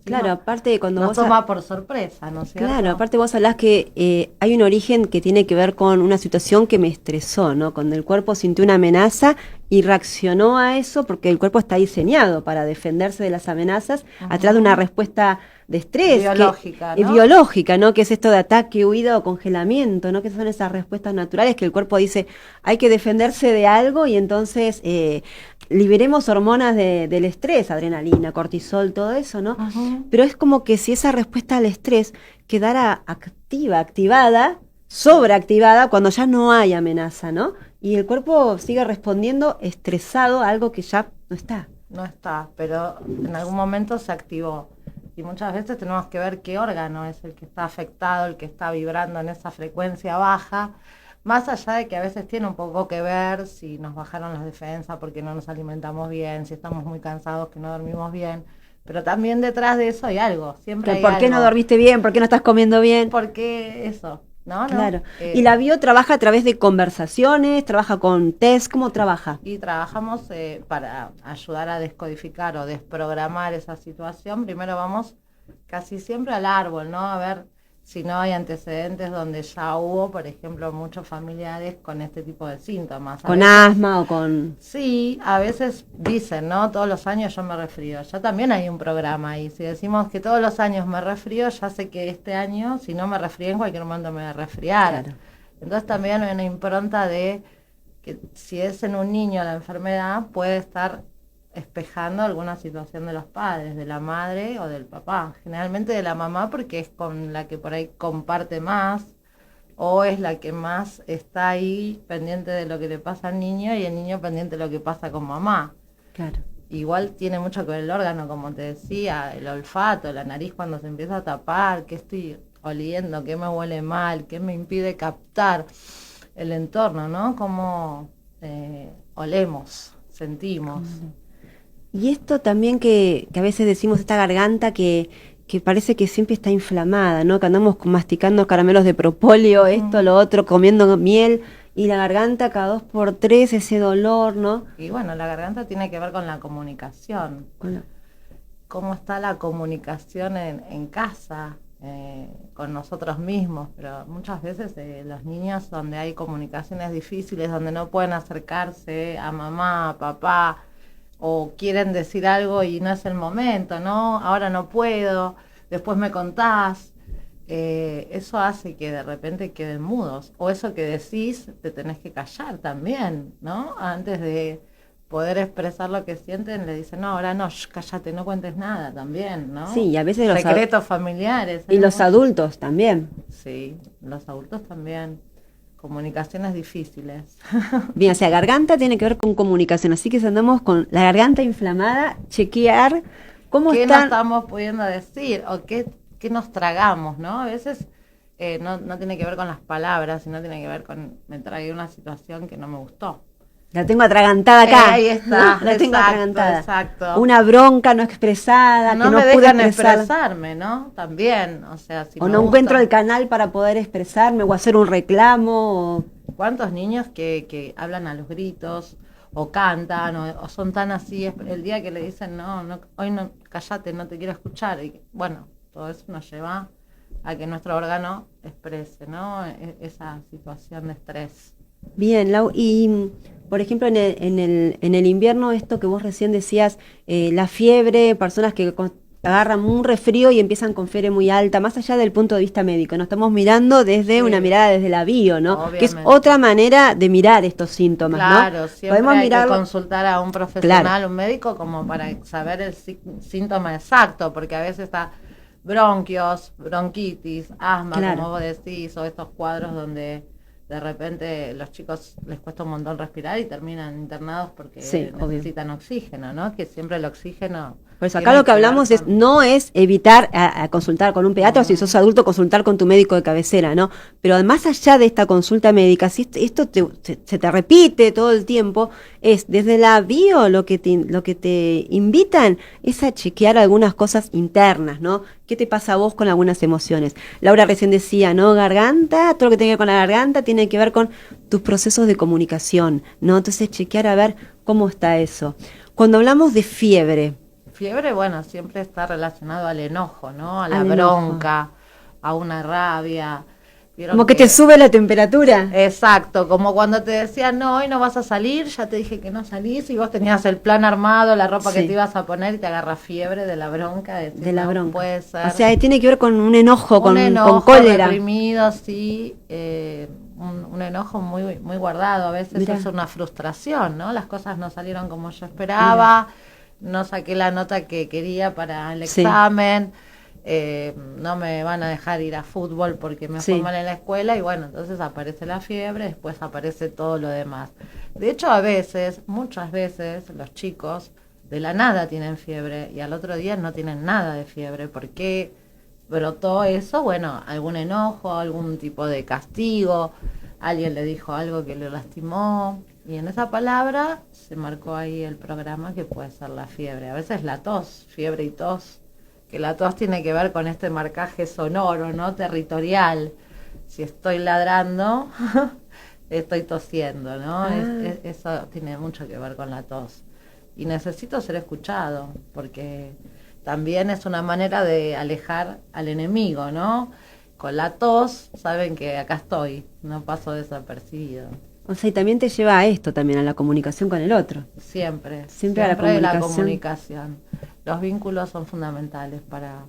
Claro, aparte de cuando nos toma por sorpresa, ¿no es cierto? Claro, aparte vos hablás que hay un origen que tiene que ver con una situación que me estresó, ¿no? Cuando el cuerpo sintió una amenaza y reaccionó a eso, porque el cuerpo está diseñado para defenderse de las amenazas atrás de una respuesta de estrés biológica, ¿no? Que es esto de ataque, huida o congelamiento, ¿no? Que son esas respuestas naturales que el cuerpo dice hay que defenderse de algo, y entonces liberemos hormonas del estrés, adrenalina, cortisol, todo eso, ¿no? Pero es como que si esa respuesta al estrés quedara activada, sobreactivada, cuando ya no hay amenaza, ¿no? Y el cuerpo sigue respondiendo estresado a algo que ya no está. No está, pero en algún momento se activó. Y muchas veces tenemos que ver qué órgano es el que está afectado, el que está vibrando en esa frecuencia baja, más allá de que a veces tiene un poco que ver si nos bajaron las defensas porque no nos alimentamos bien, si estamos muy cansados, que no dormimos bien, pero también detrás de eso hay algo, siempre hay ¿Por qué algo. no dormiste bien? ¿Por qué no estás comiendo bien? Porque eso, ¿no? Claro. ¿Y la bio trabaja a través de conversaciones? ¿Trabaja con test? ¿Cómo trabaja? Y trabajamos para ayudar a descodificar o desprogramar esa situación. Primero vamos casi siempre al árbol, ¿no? A ver si no hay antecedentes donde ya hubo, por ejemplo, muchos familiares con este tipo de síntomas. ¿Con asma o con...? Sí, a veces dicen, ¿no? Todos los años yo me resfrío. Ya también hay un programa ahí. Si decimos que todos los años me resfrío, ya sé que este año, si no me resfrié, en cualquier momento me voy a resfriar. Claro. Entonces también hay una impronta de que si es en un niño la enfermedad, puede estar espejando alguna situación de los padres, de la madre o del papá. Generalmente de la mamá porque es con la que por ahí comparte más o es la que más está ahí pendiente de lo que le pasa al niño y el niño pendiente de lo que pasa con mamá. Claro. Igual tiene mucho que ver el órgano, como te decía, el olfato, la nariz cuando se empieza a tapar, qué estoy oliendo, qué me huele mal, qué me impide captar el entorno, ¿no? Cómo olemos, sentimos. Y esto también que a veces decimos, esta garganta que parece que siempre está inflamada, ¿no? Que andamos masticando caramelos de propóleo, esto, lo otro, comiendo miel, y la garganta cada 2 por 3, ese dolor, ¿no? Y bueno, la garganta tiene que ver con la comunicación. ¿Cómo está la comunicación en casa, con nosotros mismos? Pero muchas veces los niños donde hay comunicaciones difíciles, donde no pueden acercarse a mamá, a papá, o quieren decir algo y no es el momento, ¿no? Ahora no puedo, después me contás. Eso hace que de repente queden mudos. O eso que decís, te tenés que callar también, ¿no? Antes de poder expresar lo que sienten, le dicen, no, ahora no, cállate, no cuentes nada también, ¿no? Sí, y a veces secretos familiares. Y los adultos también. Sí, los adultos también. Comunicaciones difíciles. Bien, o sea, garganta tiene que ver con comunicación, así que si andamos con la garganta inflamada, chequear cómo ¿Qué están... no estamos pudiendo decir? O qué nos tragamos, ¿no? A veces no tiene que ver con las palabras, sino tiene que ver con, me tragué una situación que no me gustó. La tengo atragantada acá. Ahí está, la tengo atragantada. Exacto. Una bronca no expresada, no que no me pude dejan expresar. expresarme, ¿no? También, o sea, si o me no gusta. encuentro el canal para poder expresarme o hacer un reclamo. ¿Cuántos niños que hablan a los gritos o cantan o son tan así? El día que le dicen, no, hoy no, cállate, no te quiero escuchar. Y bueno, todo eso nos lleva a que nuestro órgano exprese, ¿no? Esa situación de estrés. Bien, Lau, y por ejemplo en el invierno, esto que vos recién decías, la fiebre, personas que agarran un resfrío y empiezan con fiebre muy alta, más allá del punto de vista médico, nos estamos mirando desde una mirada desde la bio, ¿no? Obviamente. Que es otra manera de mirar estos síntomas, claro, ¿no? Siempre hay que consultar a un profesional, un médico, como para saber el síntoma exacto, porque a veces está bronquios, bronquitis, asma, como vos decís, o estos cuadros donde de repente los chicos les cuesta un montón respirar y terminan internados porque necesitan oxígeno, ¿no? Que siempre el oxígeno... Pues acá lo que hablamos no es evitar a consultar con un pediatra, o si sos adulto, consultar con tu médico de cabecera, ¿no? Pero más allá de esta consulta médica, si esto se te repite todo el tiempo, es desde la bio lo que te invitan es a chequear algunas cosas internas, ¿no? ¿Qué te pasa a vos con algunas emociones? Laura recién decía, ¿no? Garganta, todo lo que tiene que ver con la garganta tiene que ver con tus procesos de comunicación, ¿no? Entonces chequear a ver cómo está eso. Cuando hablamos de fiebre, bueno, siempre está relacionado al enojo, ¿no? A la bronca, a una rabia. Como que te sube la temperatura. Exacto, como cuando te decían, no, hoy no vas a salir, ya te dije que no salís, y vos tenías el plan armado, la ropa que te ibas a poner, y te agarra fiebre de la bronca. De la bronca. Puede ser. O sea, tiene que ver con un enojo, con cólera. Reprimido, sí, un enojo muy, muy guardado. A veces es una frustración, ¿no? Las cosas no salieron como yo esperaba. No saqué la nota que quería para el examen, no me van a dejar ir a fútbol porque me fue mal en la escuela, y bueno, entonces aparece la fiebre, después aparece todo lo demás. De hecho, muchas veces, los chicos de la nada tienen fiebre y al otro día no tienen nada de fiebre. ¿Por qué brotó eso? Bueno, algún enojo, algún tipo de castigo, alguien le dijo algo que le lastimó, y en esa palabra se marcó ahí el programa que puede ser la fiebre. A veces la tos, fiebre y tos, que la tos tiene que ver con este marcaje sonoro, ¿no? Territorial. Si estoy ladrando, estoy tosiendo, ¿no? Eso tiene mucho que ver con la tos. Y necesito ser escuchado, porque también es una manera de alejar al enemigo, ¿no? Con la tos saben que acá estoy, no paso desapercibido. O sea, y también te lleva a esto, también a la comunicación con el otro. Siempre a la comunicación. Los vínculos son fundamentales para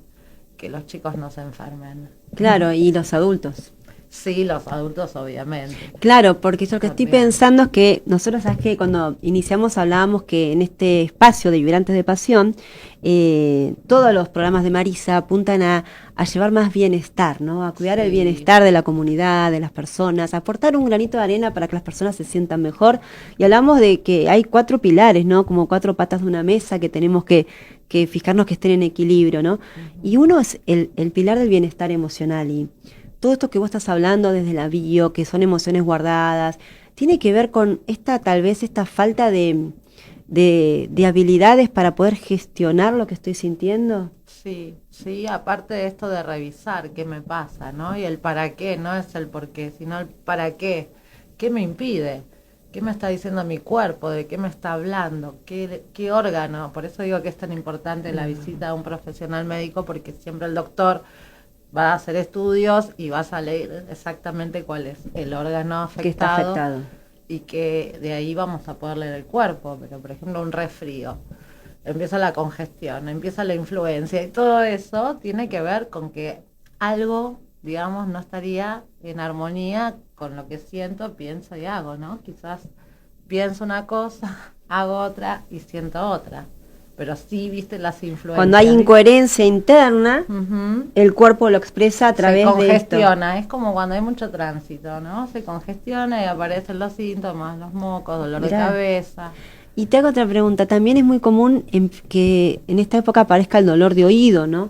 que los chicos no se enfermen. Claro, y los adultos. Sí, los adultos obviamente. Claro, porque yo lo que estoy pensando es que nosotros, ¿sabes qué? Cuando iniciamos hablábamos que en este espacio de Vibrantes de Pasión, todos los programas de Marisa apuntan a llevar más bienestar, ¿no? A cuidar el bienestar de la comunidad, de las personas, a aportar un granito de arena para que las personas se sientan mejor. Y hablamos de que hay 4 pilares, ¿no? Como 4 patas de una mesa que tenemos que fijarnos que estén en equilibrio, ¿no? Y uno es el pilar del bienestar emocional, y todo esto que vos estás hablando desde la bio, que son emociones guardadas, tiene que ver con tal vez esta falta de habilidades para poder gestionar lo que estoy sintiendo. Sí, aparte de esto de revisar qué me pasa, ¿no? Y el para qué, no es el por qué, sino el para qué. ¿Qué me impide? ¿Qué me está diciendo mi cuerpo? ¿De qué me está hablando? ¿Qué órgano? Por eso digo que es tan importante la visita a un profesional médico, porque siempre el doctor va a hacer estudios y vas a leer exactamente cuál es el órgano afectado, que está afectado, y que de ahí vamos a poder leer el cuerpo. Pero por ejemplo un resfrío, empieza la congestión, empieza la influencia, y todo eso tiene que ver con que algo, digamos, no estaría en armonía con lo que siento, pienso y hago, ¿no? Quizás pienso una cosa, hago otra y siento otra. Pero sí, viste, las influencias. Cuando hay incoherencia interna, el cuerpo lo expresa a través de esto. Se congestiona, es como cuando hay mucho tránsito, ¿no? Se congestiona y aparecen los síntomas, los mocos, dolor de cabeza. Y te hago otra pregunta, también es muy común que en esta época aparezca el dolor de oído, ¿no?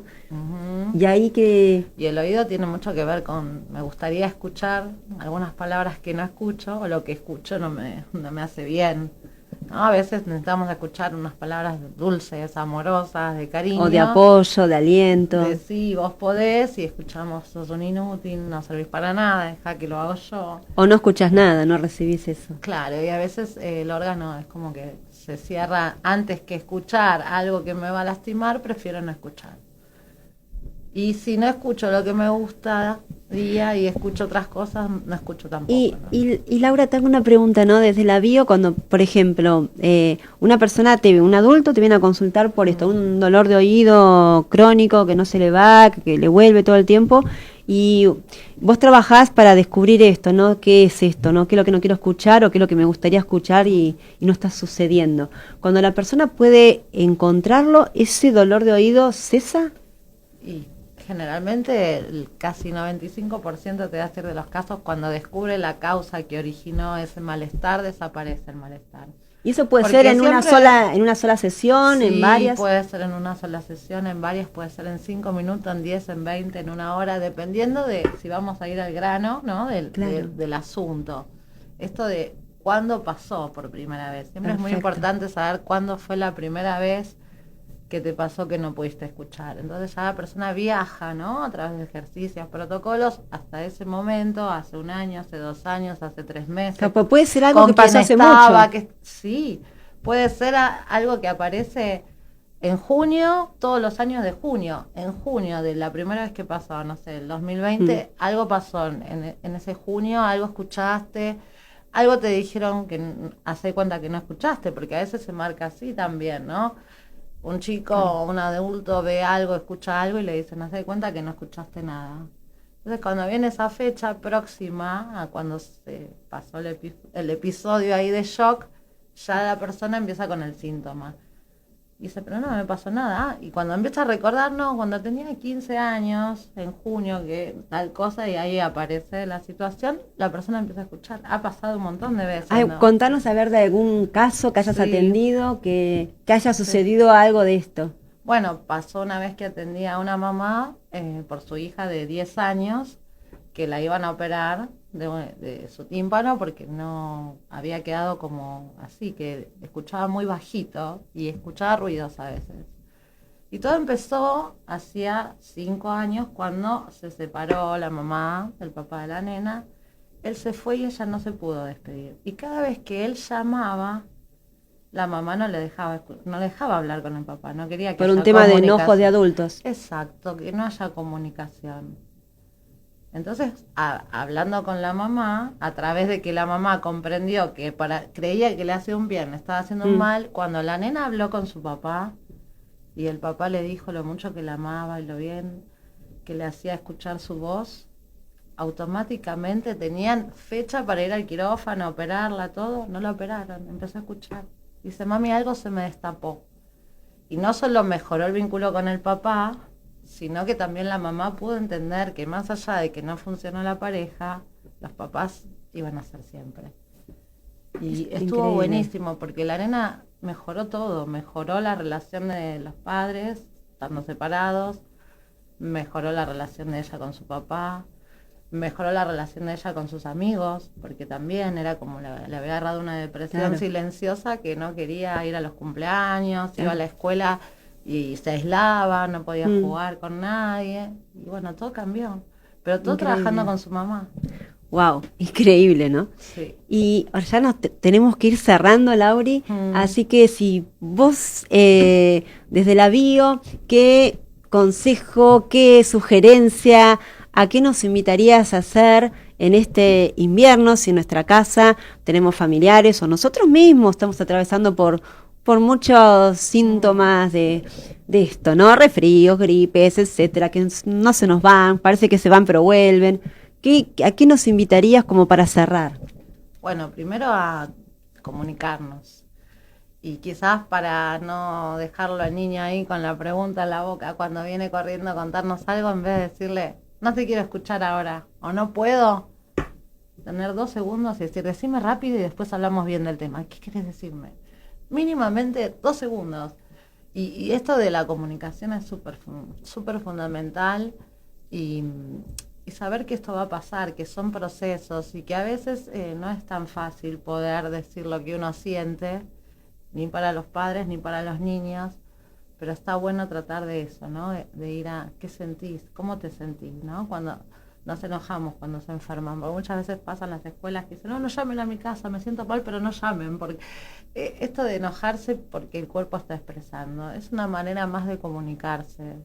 Y ahí Y el oído tiene mucho que ver con, me gustaría escuchar algunas palabras que no escucho, o lo que escucho no me hace bien. ¿No? A veces necesitamos escuchar unas palabras dulces, amorosas, de cariño. O de apoyo, de aliento. De sí, vos podés, y escuchamos, sos un inútil, no servís para nada, deja que lo hago yo. O no escuchas nada, no recibís eso. Claro, y a veces el órgano es como que se cierra antes que escuchar algo que me va a lastimar, prefiero no escuchar. Y si no escucho lo que me gusta y escucho otras cosas, no escucho tampoco. Y Laura, te hago una pregunta, ¿no? Desde la bio, cuando, por ejemplo, un adulto te viene a consultar por esto, un dolor de oído crónico que no se le va, que le vuelve todo el tiempo, y vos trabajás para descubrir esto, ¿no? ¿Qué es esto, no? ¿Qué es lo que no quiero escuchar o qué es lo que me gustaría escuchar y no está sucediendo? Cuando la persona puede encontrarlo, ¿ese dolor de oído cesa? Y generalmente el casi 95% te voy a decir de los casos, cuando descubre la causa que originó ese malestar, desaparece el malestar. ¿Y eso puede ser en una sola sesión, sí, en varias? Puede ser en una sola sesión, en varias, puede ser en 5 minutos, en 10, en 20, en una hora, dependiendo de si vamos a ir al grano, ¿no? Del asunto. Esto de cuándo pasó por primera vez. Siempre es muy importante saber cuándo fue la primera vez que te pasó que no pudiste escuchar. Entonces ya la persona viaja, ¿no? A través de ejercicios, protocolos, hasta ese momento, hace 1 año, hace 2 años, hace 3 meses. Pero puede ser algo que pasó hace mucho. Sí, puede ser algo que aparece en junio, todos los años de junio. En junio, de la primera vez que pasó, no sé, el 2020, algo pasó en ese junio, algo escuchaste, algo te dijeron que hace cuenta que no escuchaste, porque a veces se marca así también, ¿no? Un chico o un adulto ve algo, escucha algo y le dicen, haz de cuenta que no escuchaste nada. Entonces cuando viene esa fecha próxima a cuando se pasó el episodio ahí de shock, ya la persona empieza con el síntoma. Y dice, pero no me pasó nada. Y cuando empieza a recordar, no, cuando tenía 15 años, en junio, que tal cosa, y ahí aparece la situación, la persona empieza a escuchar. Ha pasado un montón de veces. ¿No? Contanos a ver de algún caso que hayas atendido, que haya sucedido algo de esto. Bueno, pasó una vez que atendía a una mamá por su hija de 10 años, que la iban a operar de su tímpano porque no había quedado como así, que escuchaba muy bajito y escuchaba ruidos a veces. Y todo empezó hacía 5 años cuando se separó la mamá del papá de la nena. Él se fue y ella no se pudo despedir. Y cada vez que él llamaba, la mamá no le dejaba hablar con el papá, no quería que Por un haya tema de comunicación. enojos de adultos. Exacto, que no haya comunicación. Entonces, hablando con la mamá, a través de que la mamá comprendió que creía que le hacía un bien, le estaba haciendo un mal, cuando la nena habló con su papá y el papá le dijo lo mucho que la amaba y lo bien que le hacía escuchar su voz, automáticamente tenían fecha para ir al quirófano, operarla, todo, no la operaron, empezó a escuchar. Dice, mami, algo se me destapó. Y no solo mejoró el vínculo con el papá, sino que también la mamá pudo entender que más allá de que no funcionó la pareja, los papás iban a ser siempre. Y estuvo increíble. Buenísimo, porque la nena mejoró todo, mejoró la relación de los padres, estando separados, mejoró la relación de ella con su papá, mejoró la relación de ella con sus amigos, porque también era como le había agarrado una depresión Claro. silenciosa que no quería ir a los cumpleaños, iba a la escuela y se aislaba, no podía jugar con nadie, y bueno, todo cambió, pero todo Increíble. trabajando con su mamá. Wow, increíble, ¿no? Sí. Y ahora ya tenemos que ir cerrando, Lauri, así que si vos, desde la bio, ¿qué consejo, qué sugerencia, a qué nos invitarías a hacer en este invierno, si en nuestra casa tenemos familiares o nosotros mismos estamos atravesando por muchos síntomas de esto, ¿no? Resfríos, gripes, etcétera, que no se nos van, parece que se van pero vuelven. ¿A qué nos invitarías como para cerrar? Bueno, primero a comunicarnos. Y quizás para no dejarlo al niño ahí con la pregunta en la boca cuando viene corriendo a contarnos algo, en vez de decirle, no te quiero escuchar ahora, o no puedo, tener 2 segundos y decir, decime rápido y después hablamos bien del tema. ¿Qué querés decirme? Mínimamente 2 segundos. Y esto de la comunicación es súper fundamental y saber que esto va a pasar, que son procesos y que a veces no es tan fácil poder decir lo que uno siente, ni para los padres ni para los niños, pero está bueno tratar de eso, ¿no? De ir a qué sentís, cómo te sentís, ¿no? Cuando nos enojamos, cuando se enferman, porque muchas veces pasan las escuelas que dicen, no llamen a mi casa, me siento mal, pero no llamen, porque esto de enojarse porque el cuerpo está expresando, es una manera más de comunicarse.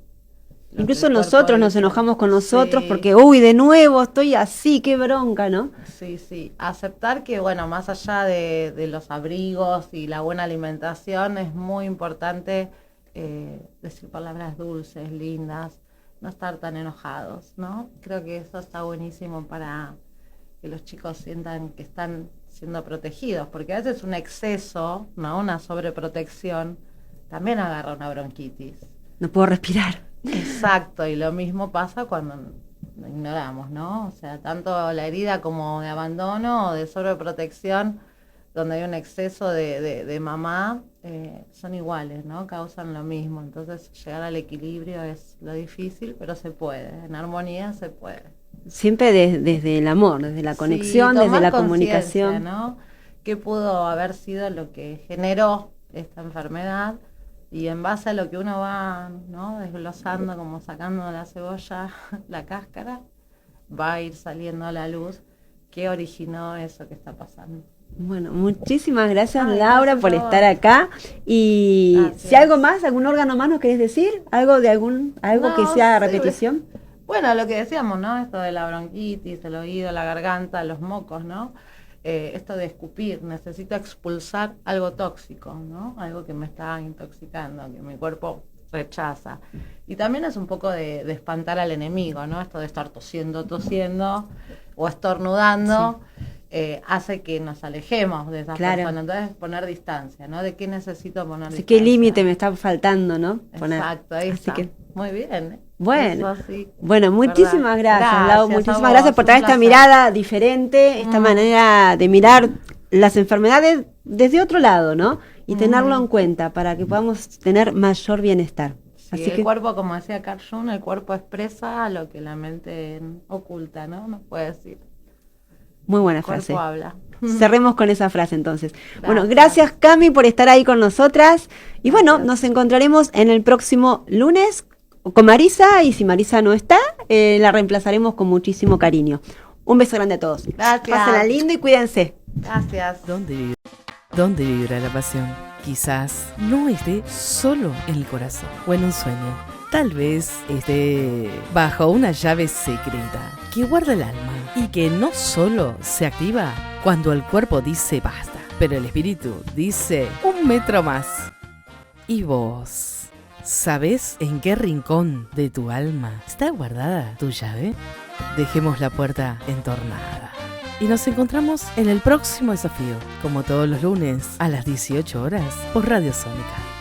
Incluso nosotros nos enojamos con nosotros porque, uy, de nuevo estoy así, qué bronca, ¿no? Sí, aceptar que, bueno, más allá de los abrigos y la buena alimentación, es muy importante decir palabras dulces, lindas, no estar tan enojados, ¿no? Creo que eso está buenísimo para que los chicos sientan que están siendo protegidos, porque a veces un exceso, ¿no? Una sobreprotección, también agarra una bronquitis. No puedo respirar. Exacto, y lo mismo pasa cuando lo ignoramos, ¿no? O sea, tanto la herida como de abandono o de sobreprotección, donde hay un exceso de mamá, son iguales, ¿no? Causan lo mismo. Entonces, llegar al equilibrio es lo difícil, pero se puede. En armonía se puede. Siempre desde el amor, desde la conexión, Sí, desde la tomar comunicación, conciencia, ¿no? ¿Qué pudo haber sido lo que generó esta enfermedad? Y en base a lo que uno va, ¿no? Desglosando, como sacando la cebolla, la cáscara, va a ir saliendo a la luz qué originó eso que está pasando. Bueno, muchísimas gracias, Ay, Laura, gracias por a vos. estar acá. Y Gracias. si algo más, algún órgano más nos querés decir, algo No, que sea sí, repetición. Bueno, lo que decíamos, ¿no? Esto de la bronquitis, el oído, la garganta, los mocos, ¿no? Esto de escupir, necesito expulsar algo tóxico, ¿no? Algo que me está intoxicando, que mi cuerpo rechaza. Y también es un poco de espantar al enemigo, ¿no? Esto de estar tosiendo o estornudando, hace que nos alejemos de esas Claro. personas. Entonces, poner distancia, ¿no? ¿De qué necesito poner Así distancia? qué límite me está faltando, ¿no? Poner. Exacto, ahí Así está. que, Muy bien. bueno, Eso sí. bueno, muchísimas ¿Verdad? gracias, Lau, Gracias a muchísimas vos, gracias por un traer esta placer. mirada diferente, esta manera de mirar las enfermedades desde otro lado, ¿no? Y tenerlo en cuenta para que podamos tener mayor bienestar. Sí, Así el que, cuerpo, como decía Carl Jung, el cuerpo expresa lo que la mente oculta, ¿no? Nos puede decir. muy buena El cuerpo frase. habla. Cerremos con esa frase entonces. Bueno, gracias Cami por estar ahí con nosotras. Y bueno, nos encontraremos en el próximo lunes con Marisa. Y si Marisa no está, la reemplazaremos con muchísimo cariño. Un beso grande a todos. Gracias. Pásenla lindo y cuídense. Gracias. ¿Dónde vibra la pasión? quizás no esté solo en el corazón o en un sueño. Tal vez esté bajo una llave secreta que guarda el alma y que no solo se activa cuando el cuerpo dice basta, pero el espíritu dice 1 metro más. ¿Y vos? ¿Sabés en qué rincón de tu alma está guardada tu llave? Dejemos la puerta entornada. Y nos encontramos en el próximo desafío, como todos los lunes a las 18 horas por Radio Sónica.